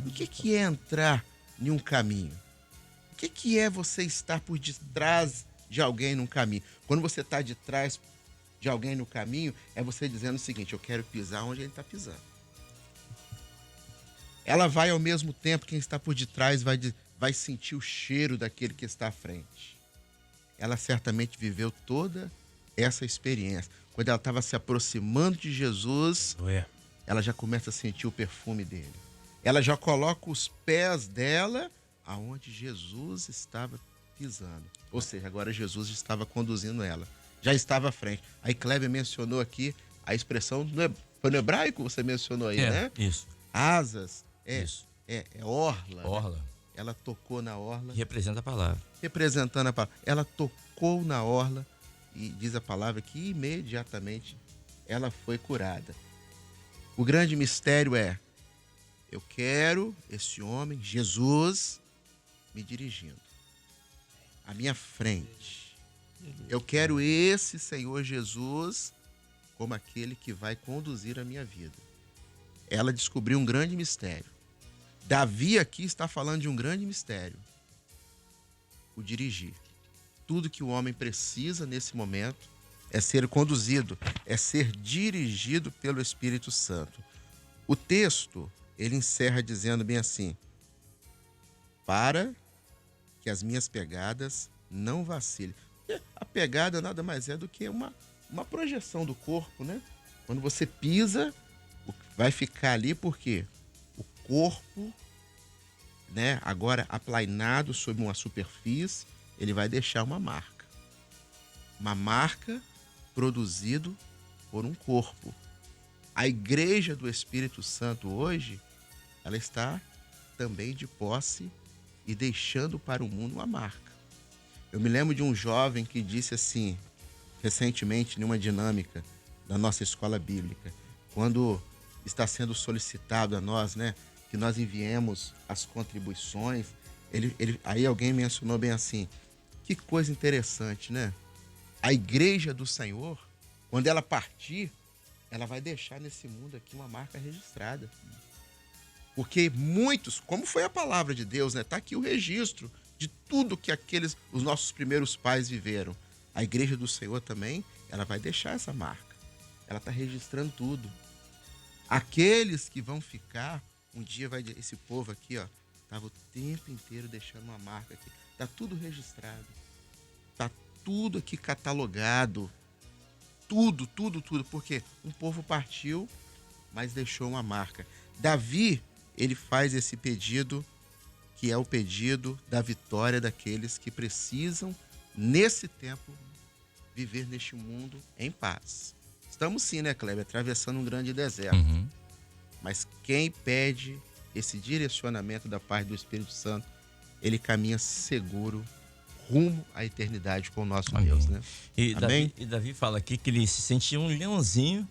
O que é entrar em um caminho? O que é você estar por detrás de alguém num caminho? Quando você está de trás de alguém no caminho, é você dizendo o seguinte, eu quero pisar onde ele está pisando. Ela vai ao mesmo tempo, quem está por detrás vai sentir o cheiro daquele que está à frente. Ela certamente viveu toda essa experiência. Quando ela estava se aproximando de Jesus, ela já começa a sentir o perfume dele. Ela já coloca os pés dela aonde Jesus estava pisando. Ou seja, agora Jesus estava conduzindo ela. Já estava à frente. Aí Kleber mencionou aqui a expressão, foi no hebraico você mencionou aí, né? Isso. Asas. Isso. É orla. Orla. Né? Ela tocou na orla. Representa a palavra. Representando a palavra. Ela tocou na orla e diz a palavra que imediatamente ela foi curada. O grande mistério é, eu quero esse homem, Jesus, me dirigindo à minha frente. Eu quero esse Senhor Jesus como aquele que vai conduzir a minha vida. Ela descobriu um grande mistério. Davi aqui está falando de um grande mistério. O dirigir. Tudo que o homem precisa nesse momento é ser conduzido, é ser dirigido pelo Espírito Santo. O texto, ele encerra dizendo bem assim, para que as minhas pegadas não vacilem. A pegada nada mais é do que uma projeção do corpo, né? Quando você pisa, vai ficar ali porque o corpo, né, agora aplainado sobre uma superfície, ele vai deixar uma marca. Uma marca produzido por um corpo. A igreja do Espírito Santo hoje, ela está também de posse e deixando para o mundo uma marca. Eu me lembro de um jovem que disse assim, recentemente, em uma dinâmica da nossa escola bíblica, quando está sendo solicitado a nós, né, que nós enviemos as contribuições, aí alguém mencionou bem assim, que coisa interessante, né? A igreja do Senhor, quando ela partir, ela vai deixar nesse mundo aqui uma marca registrada. Porque muitos, como foi a palavra de Deus, né? Tá aqui o registro de tudo que os nossos primeiros pais viveram. A igreja do Senhor também, ela vai deixar essa marca. Ela tá registrando tudo. Aqueles que vão ficar, um dia esse povo aqui, ó, tava o tempo inteiro deixando uma marca aqui. Tá tudo registrado. Tá tudo aqui catalogado. Tudo. Porque um povo partiu, mas deixou uma marca. Davi, ele faz esse pedido, que é o pedido da vitória daqueles que precisam, nesse tempo, viver neste mundo em paz. Estamos sim, né, Kleber, atravessando um grande deserto. Uhum. Mas quem pede esse direcionamento da paz do Espírito Santo, ele caminha seguro rumo à eternidade com o nosso Amém. Deus, né? E Amém? Davi fala aqui que ele se sentia um leãozinho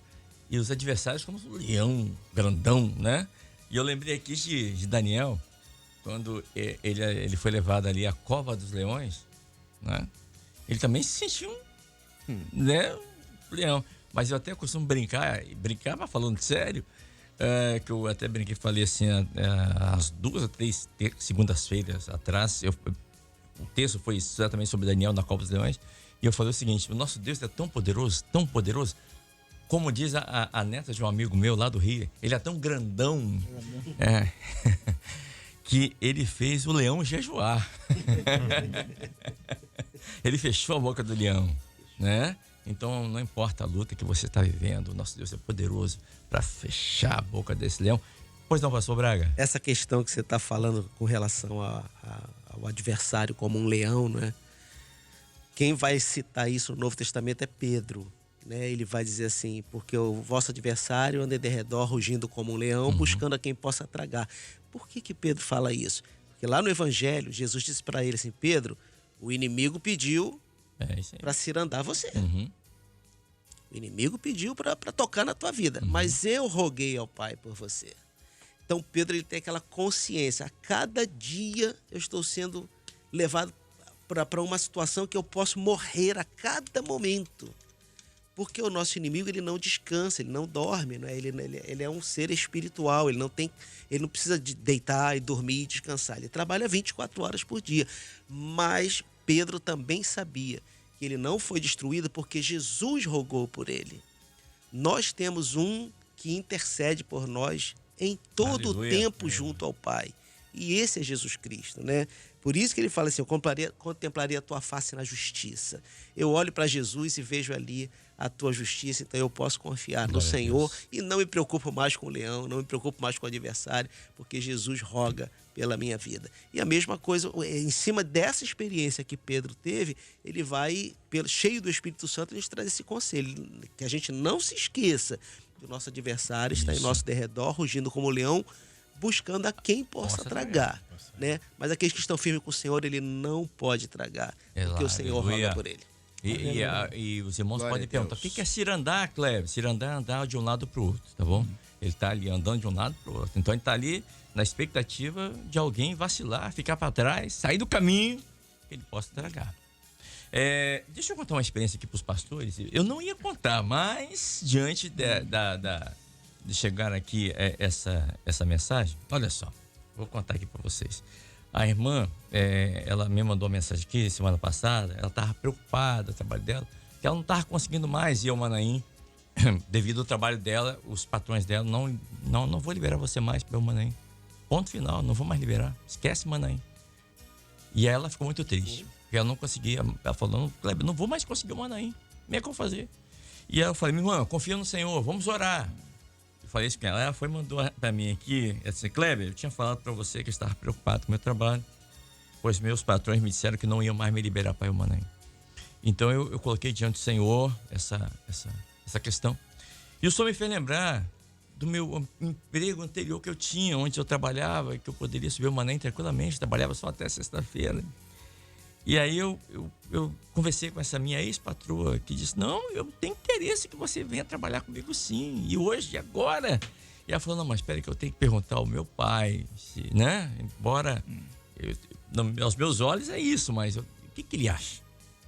e os adversários como um leão grandão, né? E eu lembrei aqui de Daniel, quando ele foi levado ali à cova dos leões, né? Ele também se sentia né, um leão. Mas eu até costumo brincar, mas falando sério, que eu até brinquei e falei assim, as 2 ou 3 segundas-feiras atrás, o texto foi exatamente sobre Daniel na cova dos leões, e eu falei o seguinte: o nosso Deus é tão poderoso, como diz a neta de um amigo meu lá do Rio, ele é tão grandão, que ele fez o leão jejuar. Ele fechou a boca do leão, né? Então, não importa a luta que você está vivendo, o nosso Deus é poderoso para fechar a boca desse leão. Pois não, pastor Braga? Essa questão que você está falando com relação ao adversário como um leão, né? Quem vai citar isso no Novo Testamento é Pedro, né? Ele vai dizer assim: porque o vosso adversário anda de redor rugindo como um leão, buscando a quem possa tragar. Por que Pedro fala isso? Porque lá no Evangelho, Jesus disse para ele assim: Pedro, o inimigo pediu para cirandar você. O inimigo pediu para tocar na tua vida, mas eu roguei ao Pai por você. Então Pedro, ele tem aquela consciência: a cada dia eu estou sendo levado para uma situação que eu posso morrer a cada momento. Porque o nosso inimigo, ele não descansa, ele não dorme, né? Ele é um ser espiritual, ele não precisa de deitar e dormir e descansar. Ele trabalha 24 horas por dia. Mas Pedro também sabia que ele não foi destruído porque Jesus rogou por ele. Nós temos um que intercede por nós em todo o tempo junto ao Pai. E esse é Jesus Cristo, né? Por isso que ele fala assim: eu contemplaria a tua face na justiça. Eu olho para Jesus e vejo ali a tua justiça, então eu posso confiar no Senhor e não me preocupo mais com o leão, não me preocupo mais com o adversário, porque Jesus roga pela minha vida. E a mesma coisa, em cima dessa experiência que Pedro teve, ele vai, cheio do Espírito Santo, ele traz esse conselho, que a gente não se esqueça que o nosso adversário está em nosso derredor, rugindo como leão, buscando a quem possa tragar, né? Mas aqueles que estão firmes com o Senhor, ele não pode tragar, porque o Senhor roga por ele. E os irmãos podem perguntar: o que é cirandar, Kleber? Cirandar é andar de um lado para o outro, tá bom? Ele está ali andando de um lado para o outro. Então ele está ali na expectativa de alguém vacilar, ficar para trás, sair do caminho, que ele possa tragar. Deixa eu contar uma experiência aqui para os pastores. Eu não ia contar, mas diante de chegar aqui essa mensagem, olha só, vou contar aqui para vocês. A irmã, ela me mandou uma mensagem aqui semana passada. Ela estava preocupada, o trabalho dela, que ela não estava conseguindo mais ir ao Manaim. Devido ao trabalho dela, os patrões dela, não vou liberar você mais para o Manaim. Ponto final, não vou mais liberar. Esquece Manaim. E ela ficou muito triste, porque ela não conseguia. Ela falou: Kleber, não vou mais conseguir o Manaim. Como é que eu vou fazer? E aí eu falei: minha irmã, confia no Senhor, vamos orar. Falei isso com ela. Ela foi e mandou para mim aqui: assim, Kleber, eu tinha falado para você que eu estava preocupado com o meu trabalho, pois meus patrões me disseram que não iam mais me liberar para o Manaim. Então eu coloquei diante do Senhor essa questão. E o Senhor me fez lembrar do meu emprego anterior que eu tinha, onde eu trabalhava, que eu poderia subir o Manaim tranquilamente, trabalhava só até sexta-feira. E aí eu conversei com essa minha ex-patroa, que disse: não, eu tenho interesse que você venha trabalhar comigo sim, e hoje, agora. E ela falou: não, mas espera que eu tenho que perguntar ao meu pai, né? Embora aos meus olhos é isso, mas o que ele acha?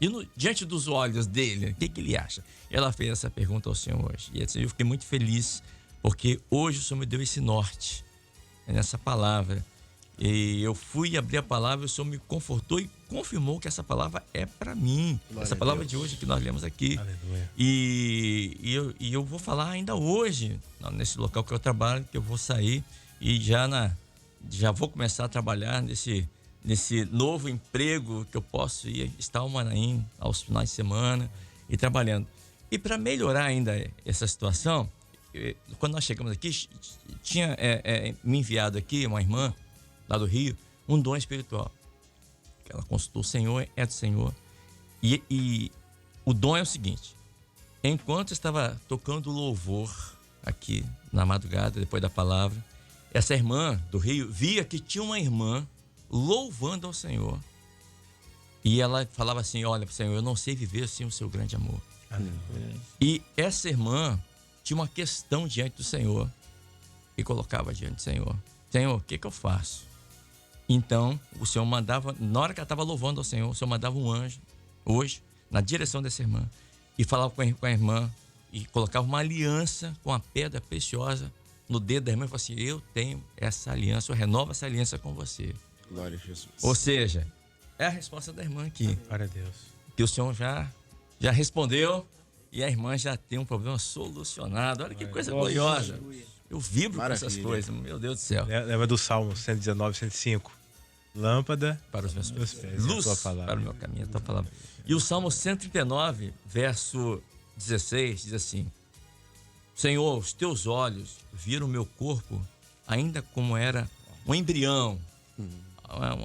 E diante dos olhos dele, o que ele acha? Ela fez essa pergunta ao Senhor hoje. E assim, eu fiquei muito feliz, porque hoje o Senhor me deu esse norte nessa palavra. E eu fui abrir a palavra, o Senhor me confortou e confirmou que essa palavra é para mim. Glória essa a palavra Deus. de hoje que nós lemos aqui. Aleluia. E eu vou falar ainda hoje, nesse local que eu trabalho, que eu vou sair e já vou começar a trabalhar nesse novo emprego que eu posso estar ao Maranhão aos finais de semana e trabalhando. E para melhorar ainda essa situação, quando nós chegamos aqui, tinha me enviado aqui uma irmã lá do Rio, um dom espiritual. Ela consultou o Senhor, é do Senhor. E o dom é o seguinte: enquanto eu estava tocando louvor aqui na madrugada, depois da palavra, essa irmã do Rio via que tinha uma irmã louvando ao Senhor. E ela falava assim: olha, Senhor, eu não sei viver sem o seu grande amor. E essa irmã tinha uma questão diante do Senhor e colocava diante do Senhor: Senhor, o que eu faço? Então, o Senhor mandava, na hora que ela estava louvando ao Senhor, o Senhor mandava um anjo, hoje, na direção dessa irmã, e falava com a irmã, e colocava uma aliança com a pedra preciosa no dedo da irmã, e falava assim: eu tenho essa aliança, eu renovo essa aliança com você. Glória a Jesus. Ou seja, é a resposta da irmã aqui, Glória a Deus. que o Senhor já respondeu, e a irmã já tem um problema solucionado. Olha que coisa gloriosa. Eu vibro com essas Maravilha. coisas, meu Deus do céu. Lembra do Salmo 119, 105? Lâmpada Para os meus meus pés. pés, Luz é a tua palavra. para o meu caminho, a tua palavra. E o Salmo 139, verso 16, diz assim: Senhor, os teus olhos viram o meu corpo ainda como era um embrião,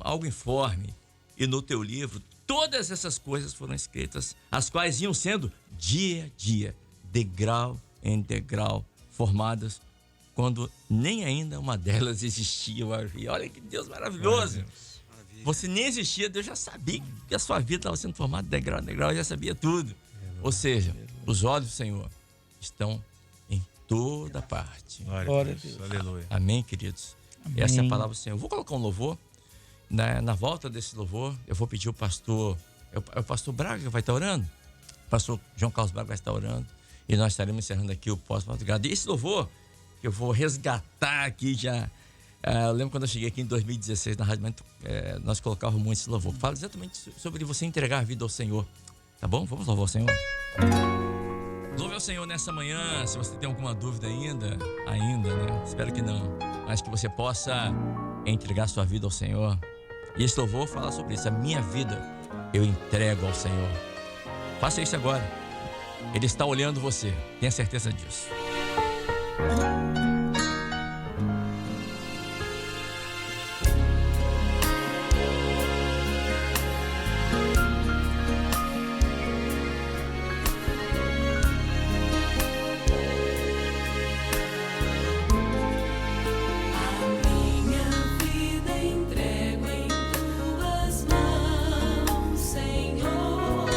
algo informe, e no teu livro todas essas coisas foram escritas, as quais iam sendo dia a dia, degrau em degrau, formadas, quando nem ainda uma delas existia. Olha que Deus maravilhoso. Você nem existia, Deus já sabia que a sua vida estava sendo formada de degrau em degrau, já sabia tudo. Ou seja, os olhos do Senhor estão em toda parte. Glória a Deus. Aleluia. Amém, queridos? Amém. Essa é a palavra do Senhor. Eu vou colocar um louvor. Na volta desse louvor, eu vou pedir o pastor, é o pastor Braga que vai estar orando. O pastor João Carlos Braga vai estar orando. E nós estaremos encerrando aqui o pós-madrugada. E esse louvor, que eu vou resgatar aqui já. Eu lembro quando eu cheguei aqui em 2016 na Rádio Manto, nós colocávamos muito esse louvor. Fala exatamente sobre você entregar a vida ao Senhor. Tá bom? Vamos louvar o Senhor. Louve ao Senhor nessa manhã. Se você tem alguma dúvida ainda, né? Espero que não. Mas que você possa entregar sua vida ao Senhor. E esse louvor fala sobre isso. A minha vida eu entrego ao Senhor. Faça isso agora. Ele está olhando você. Tenha certeza disso. Minha vida entrego em tuas mãos, Senhor.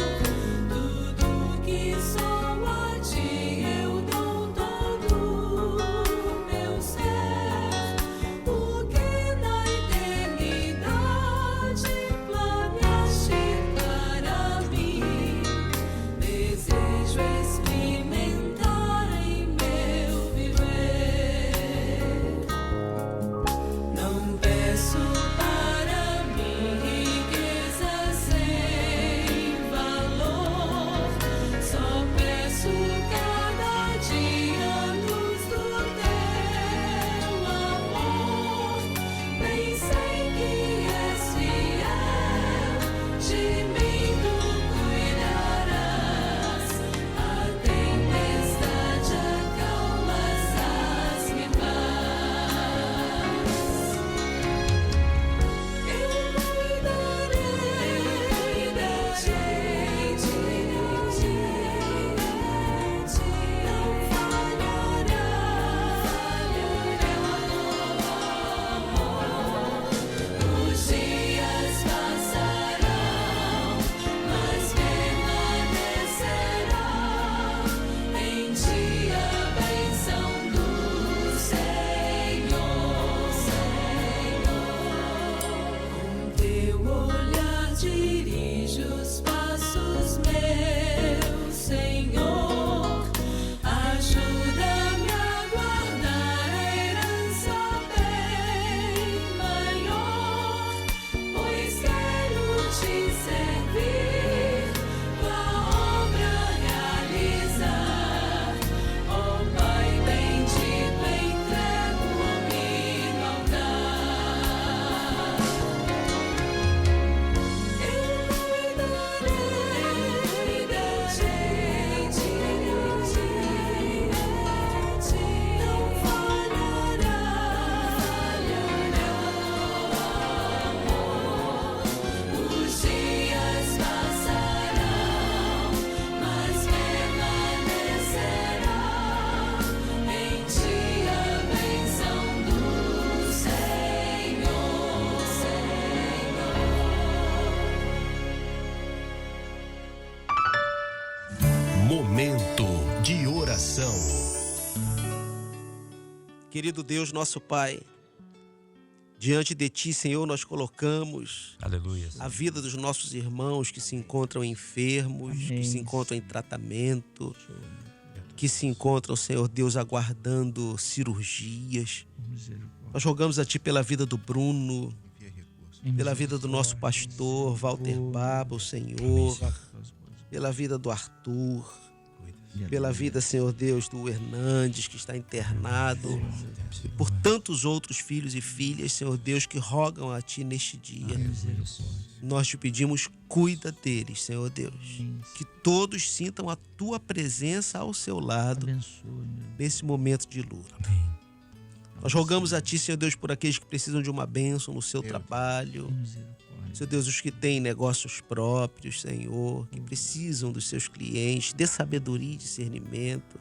Tudo que sou a ti eu dou todo. Querido Deus, nosso Pai, diante de Ti, Senhor, nós colocamos Aleluia. a vida dos nossos irmãos que se encontram enfermos, Amém. que se encontram em tratamento, que se encontram, Senhor Deus, aguardando cirurgias. Misericórdia. Nós rogamos a Ti pela vida do Bruno, Via recurso. pela vida do nosso pastor Walter Babo, Senhor, pela vida do Arthur, pela vida, Senhor Deus, do Hernandes, que está internado, e por tantos outros filhos e filhas, Senhor Deus, que rogam a Ti neste dia. Nós te pedimos, cuida deles, Senhor Deus, que todos sintam a Tua presença ao seu lado Abençoe, meu Deus. nesse momento de luta. Nós rogamos a Ti, Senhor Deus, por aqueles que precisam de uma bênção no seu trabalho. Misericórdia. Senhor Deus, os que têm negócios próprios, Senhor, que precisam dos seus clientes, dê sabedoria e discernimento.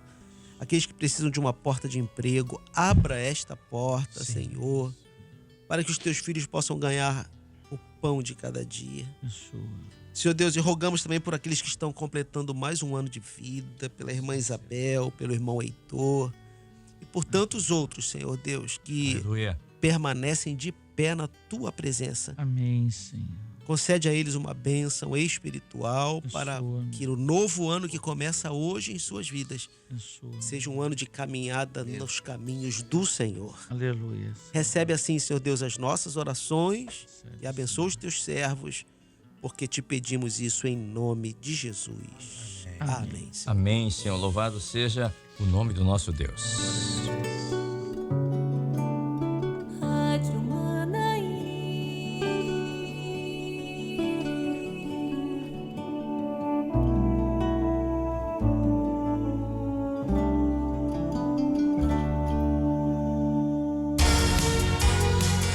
Aqueles que precisam de uma porta de emprego, abra esta porta, Senhor, para que os Teus filhos possam ganhar o pão de cada dia. Abençoe. Senhor Deus, e rogamos também por aqueles que estão completando mais um ano de vida, pela irmã Isabel, pelo irmão Heitor, e por tantos outros, Senhor Deus, que Aleluia. permanecem de pé na Tua presença. Amém, Senhor. Concede a eles uma bênção espiritual para Abençoa. que o novo ano que começa hoje em suas vidas Abençoe. seja um ano de caminhada nos caminhos do Senhor. Aleluia. Recebe assim, Senhor Deus, as nossas orações e abençoa os Teus servos, porque te pedimos isso em nome de Jesus. Amém. Senhor. Amém, Senhor. Louvado seja o nome do nosso Deus. Rádio Manaim.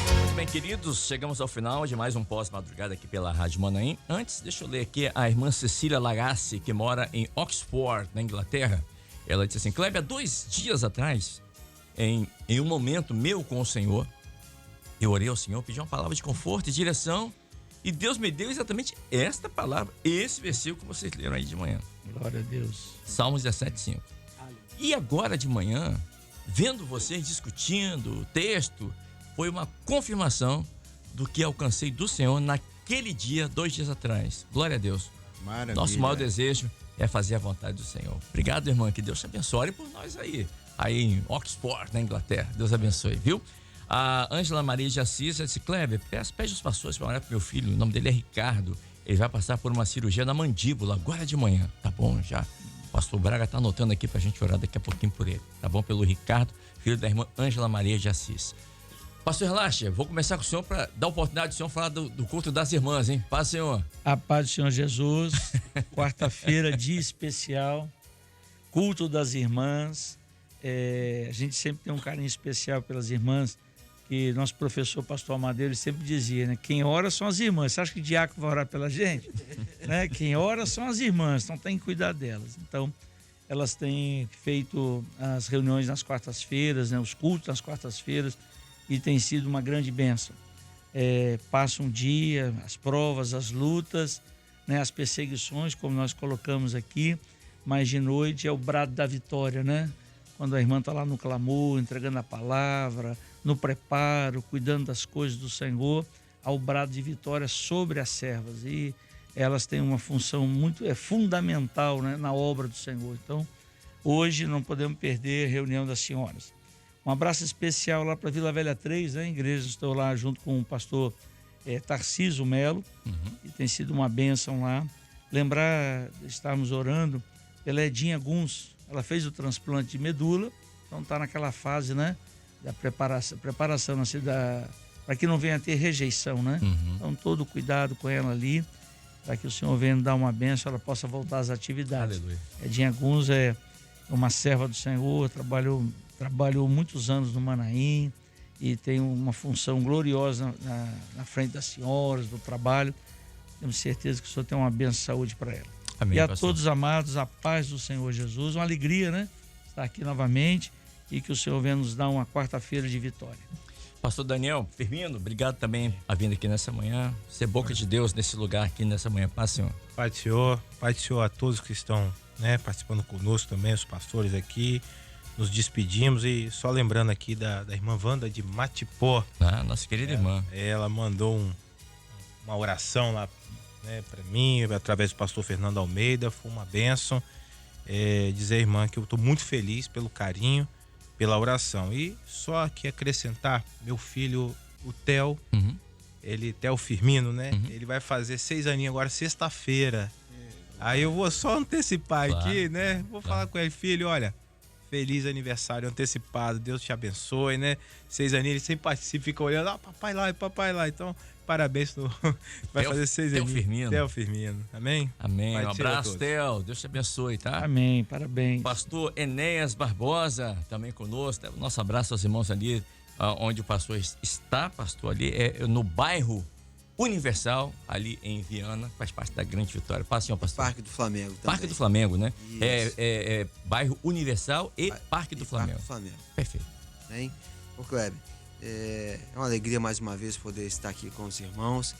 Muito bem, queridos, chegamos ao final de mais um pós-madrugada aqui pela Rádio Manaim. Antes, deixa eu ler aqui a irmã Cecília Lagassi, que mora em Oxford, na Inglaterra. Ela disse assim: Kleber, há 2 dias atrás, em um momento meu com o Senhor, eu orei ao Senhor, pedi uma palavra de conforto e direção, e Deus me deu exatamente esta palavra, esse versículo que vocês leram aí de manhã. Glória a Deus. Salmos 17:5. E agora de manhã, vendo vocês discutindo o texto, foi uma confirmação do que alcancei do Senhor naquele dia, 2 dias atrás. Glória a Deus. Maravilha. Nosso maior desejo é fazer a vontade do Senhor. Obrigado, irmã. Que Deus te abençoe. Ore por nós aí em Oxford, na Inglaterra. Deus abençoe, viu? A Ângela Maria de Assis disse: Kleber, pede os pastores para orar pro meu filho. O nome dele é Ricardo. Ele vai passar por uma cirurgia na mandíbula agora de manhã. Tá bom, já. O pastor Braga tá anotando aqui pra gente orar daqui a pouquinho por ele. Tá bom? Pelo Ricardo, filho da irmã Ângela Maria de Assis. Pastor Relaxa, vou começar com o senhor para dar a oportunidade do senhor falar do culto das irmãs, hein? Paz, Senhor. A paz do Senhor Jesus. Quarta-feira, dia especial. Culto das irmãs. A gente sempre tem um carinho especial pelas irmãs, que nosso professor, pastor Amadeiro, ele sempre dizia, né? Quem ora são as irmãs. Você acha que o diácono vai orar pela gente? Né? Quem ora são as irmãs, então tem que cuidar delas. Então, elas têm feito as reuniões nas quartas-feiras, né? Os cultos nas quartas-feiras, e tem sido uma grande bênção. Passa um dia, as provas, as lutas, né? As perseguições, como nós colocamos aqui, mas de noite é o brado da vitória, né? Quando a irmã está lá no clamor, entregando a palavra, no preparo, cuidando das coisas do Senhor, ao brado de vitória sobre as servas. E elas têm uma função muito fundamental, né, na obra do Senhor. Então, hoje não podemos perder a reunião das senhoras. Um abraço especial lá para Vila Velha 3, né, igreja. Estou lá junto com o pastor Tarcísio Melo, e tem sido uma bênção lá. Lembrar, estarmos orando pela Edinha Guns. Ela fez o transplante de medula, então está naquela fase, né, da preparação assim, para que não venha a ter rejeição, né? Então todo cuidado com ela ali, para que o Senhor venha dar uma bênção, ela possa voltar às atividades. Aleluia. Edinha Guns é uma serva do Senhor, trabalhou muitos anos no Manaim e tem uma função gloriosa na frente das senhoras, do trabalho. Temos certeza que o Senhor tem uma bênção de saúde para ela. Amém, E a pastor. todos amados, a paz do Senhor Jesus, uma alegria, né? Estar aqui novamente e que o Senhor venha nos dar uma quarta-feira de vitória. Pastor Daniel Firmino, obrigado também por vir aqui nessa manhã. Ser boca de Deus nesse lugar aqui nessa manhã. Paz, Senhor. Pai do Senhor a todos que estão, né, participando conosco também, os pastores aqui, nos despedimos e só lembrando aqui da irmã Wanda de Matipó. Ah, nossa querida irmã. Ela mandou uma oração lá, né, para mim, através do pastor Fernando Almeida, foi uma bênção. Dizer à irmã que eu estou muito feliz pelo carinho, pela oração. E só aqui acrescentar, meu filho, o Theo, Theo Firmino, né? Ele vai fazer 6 aninhos agora, sexta-feira. Aí eu vou só antecipar aqui, né? Vou falar com ele, filho, olha, feliz aniversário antecipado, Deus te abençoe, né? 6 aninhos, ele sempre participa, fica olhando, papai lá. Então, parabéns, vai fazer 6 aninhos. Theo Firmino, amém? Amém, um abraço, Theo, Deus te abençoe, tá? Amém, parabéns. Pastor Enéas Barbosa, também conosco, nosso abraço aos irmãos ali, onde o pastor está, pastor, ali no bairro Universal, ali em Viana, faz parte da Grande Vitória. Passa, senhor pastor. Parque do Flamengo também. Parque do Flamengo, né? Isso. Bairro Universal e Parque do Flamengo. Parque do Flamengo. Perfeito. Bem, ô Kleber, é uma alegria mais uma vez poder estar aqui com os irmãos.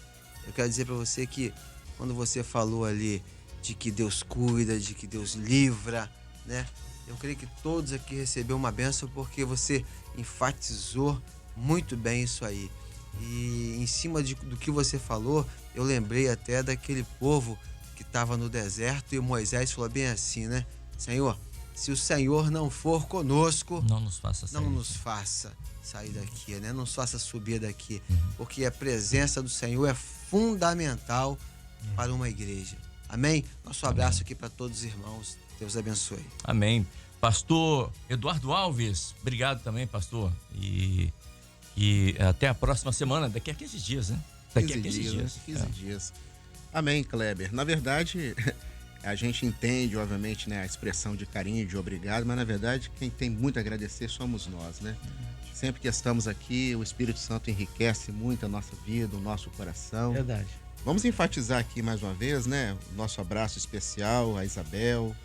Eu quero dizer para você que quando você falou ali de que Deus cuida, de que Deus livra, né? Eu creio que todos aqui receberam uma bênção porque você enfatizou muito bem isso aí. E em cima do que você falou, eu lembrei até daquele povo que estava no deserto e Moisés falou bem assim, né? Senhor, se o Senhor não for conosco, não nos faça sair daqui, né? Não nos faça subir daqui, porque a presença do Senhor é fundamental para uma igreja. Amém? Nosso abraço aqui para todos os irmãos. Deus abençoe. Amém. Pastor Eduardo Alves, obrigado também, pastor. E até a próxima semana, daqui a 15 dias, né? Daqui a 15 dias. 15 dias. Amém, Kleber. Na verdade, a gente entende, obviamente, né, a expressão de carinho, de obrigado, mas na verdade quem tem muito a agradecer somos nós, né? Sempre que estamos aqui, o Espírito Santo enriquece muito a nossa vida, o nosso coração. Verdade. Vamos enfatizar aqui mais uma vez, né? O nosso abraço especial a Isabel,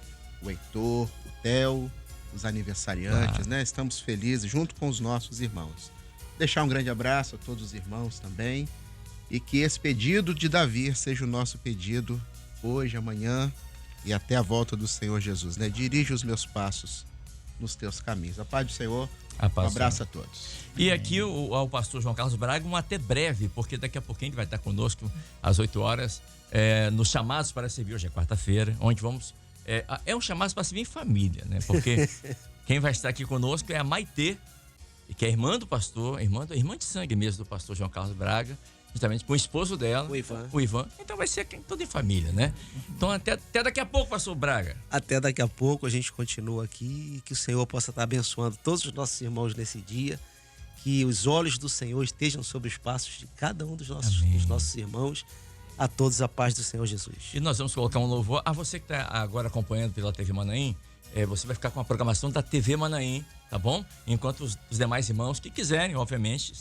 o Heitor, o Theo, os aniversariantes, né? Estamos felizes junto com os nossos irmãos. Deixar um grande abraço a todos os irmãos também e que esse pedido de Davi seja o nosso pedido hoje, amanhã e até a volta do Senhor Jesus, né? Dirige os meus passos nos teus caminhos. A paz do Senhor, um abraço a todos. E aqui ao pastor João Carlos Braga, um até breve, porque daqui a pouquinho ele vai estar conosco às 8 horas, nos chamados para servir, hoje é quarta-feira, onde vamos... É um chamado para servir em família, né? Porque quem vai estar aqui conosco é a Maitê, que é irmã do pastor, irmã de sangue mesmo do pastor João Carlos Braga, justamente com o esposo dela, o Ivan. Então vai ser tudo em família, né? Então até daqui a pouco, pastor Braga. Até daqui a pouco, a gente continua aqui e que o Senhor possa estar abençoando todos os nossos irmãos nesse dia, que os olhos do Senhor estejam sobre os passos de cada um dos nossos irmãos. A todos a paz do Senhor Jesus. E nós vamos colocar um louvor. A você que está agora acompanhando pela TV Manaim, você vai ficar com a programação da TV Manaim, tá bom? Enquanto os demais irmãos que quiserem, obviamente,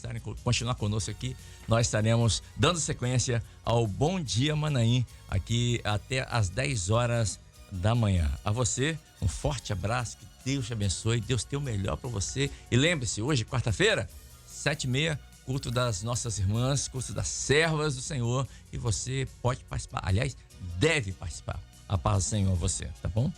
continuar conosco aqui, nós estaremos dando sequência ao Bom Dia Manaim, aqui até às 10 horas da manhã. A você, um forte abraço, que Deus te abençoe, Deus tem o melhor para você. E lembre-se, hoje, quarta-feira, 7h30, culto das nossas irmãs, culto das servas do Senhor, e você pode participar, aliás, deve participar. A paz do Senhor a você, tá bom?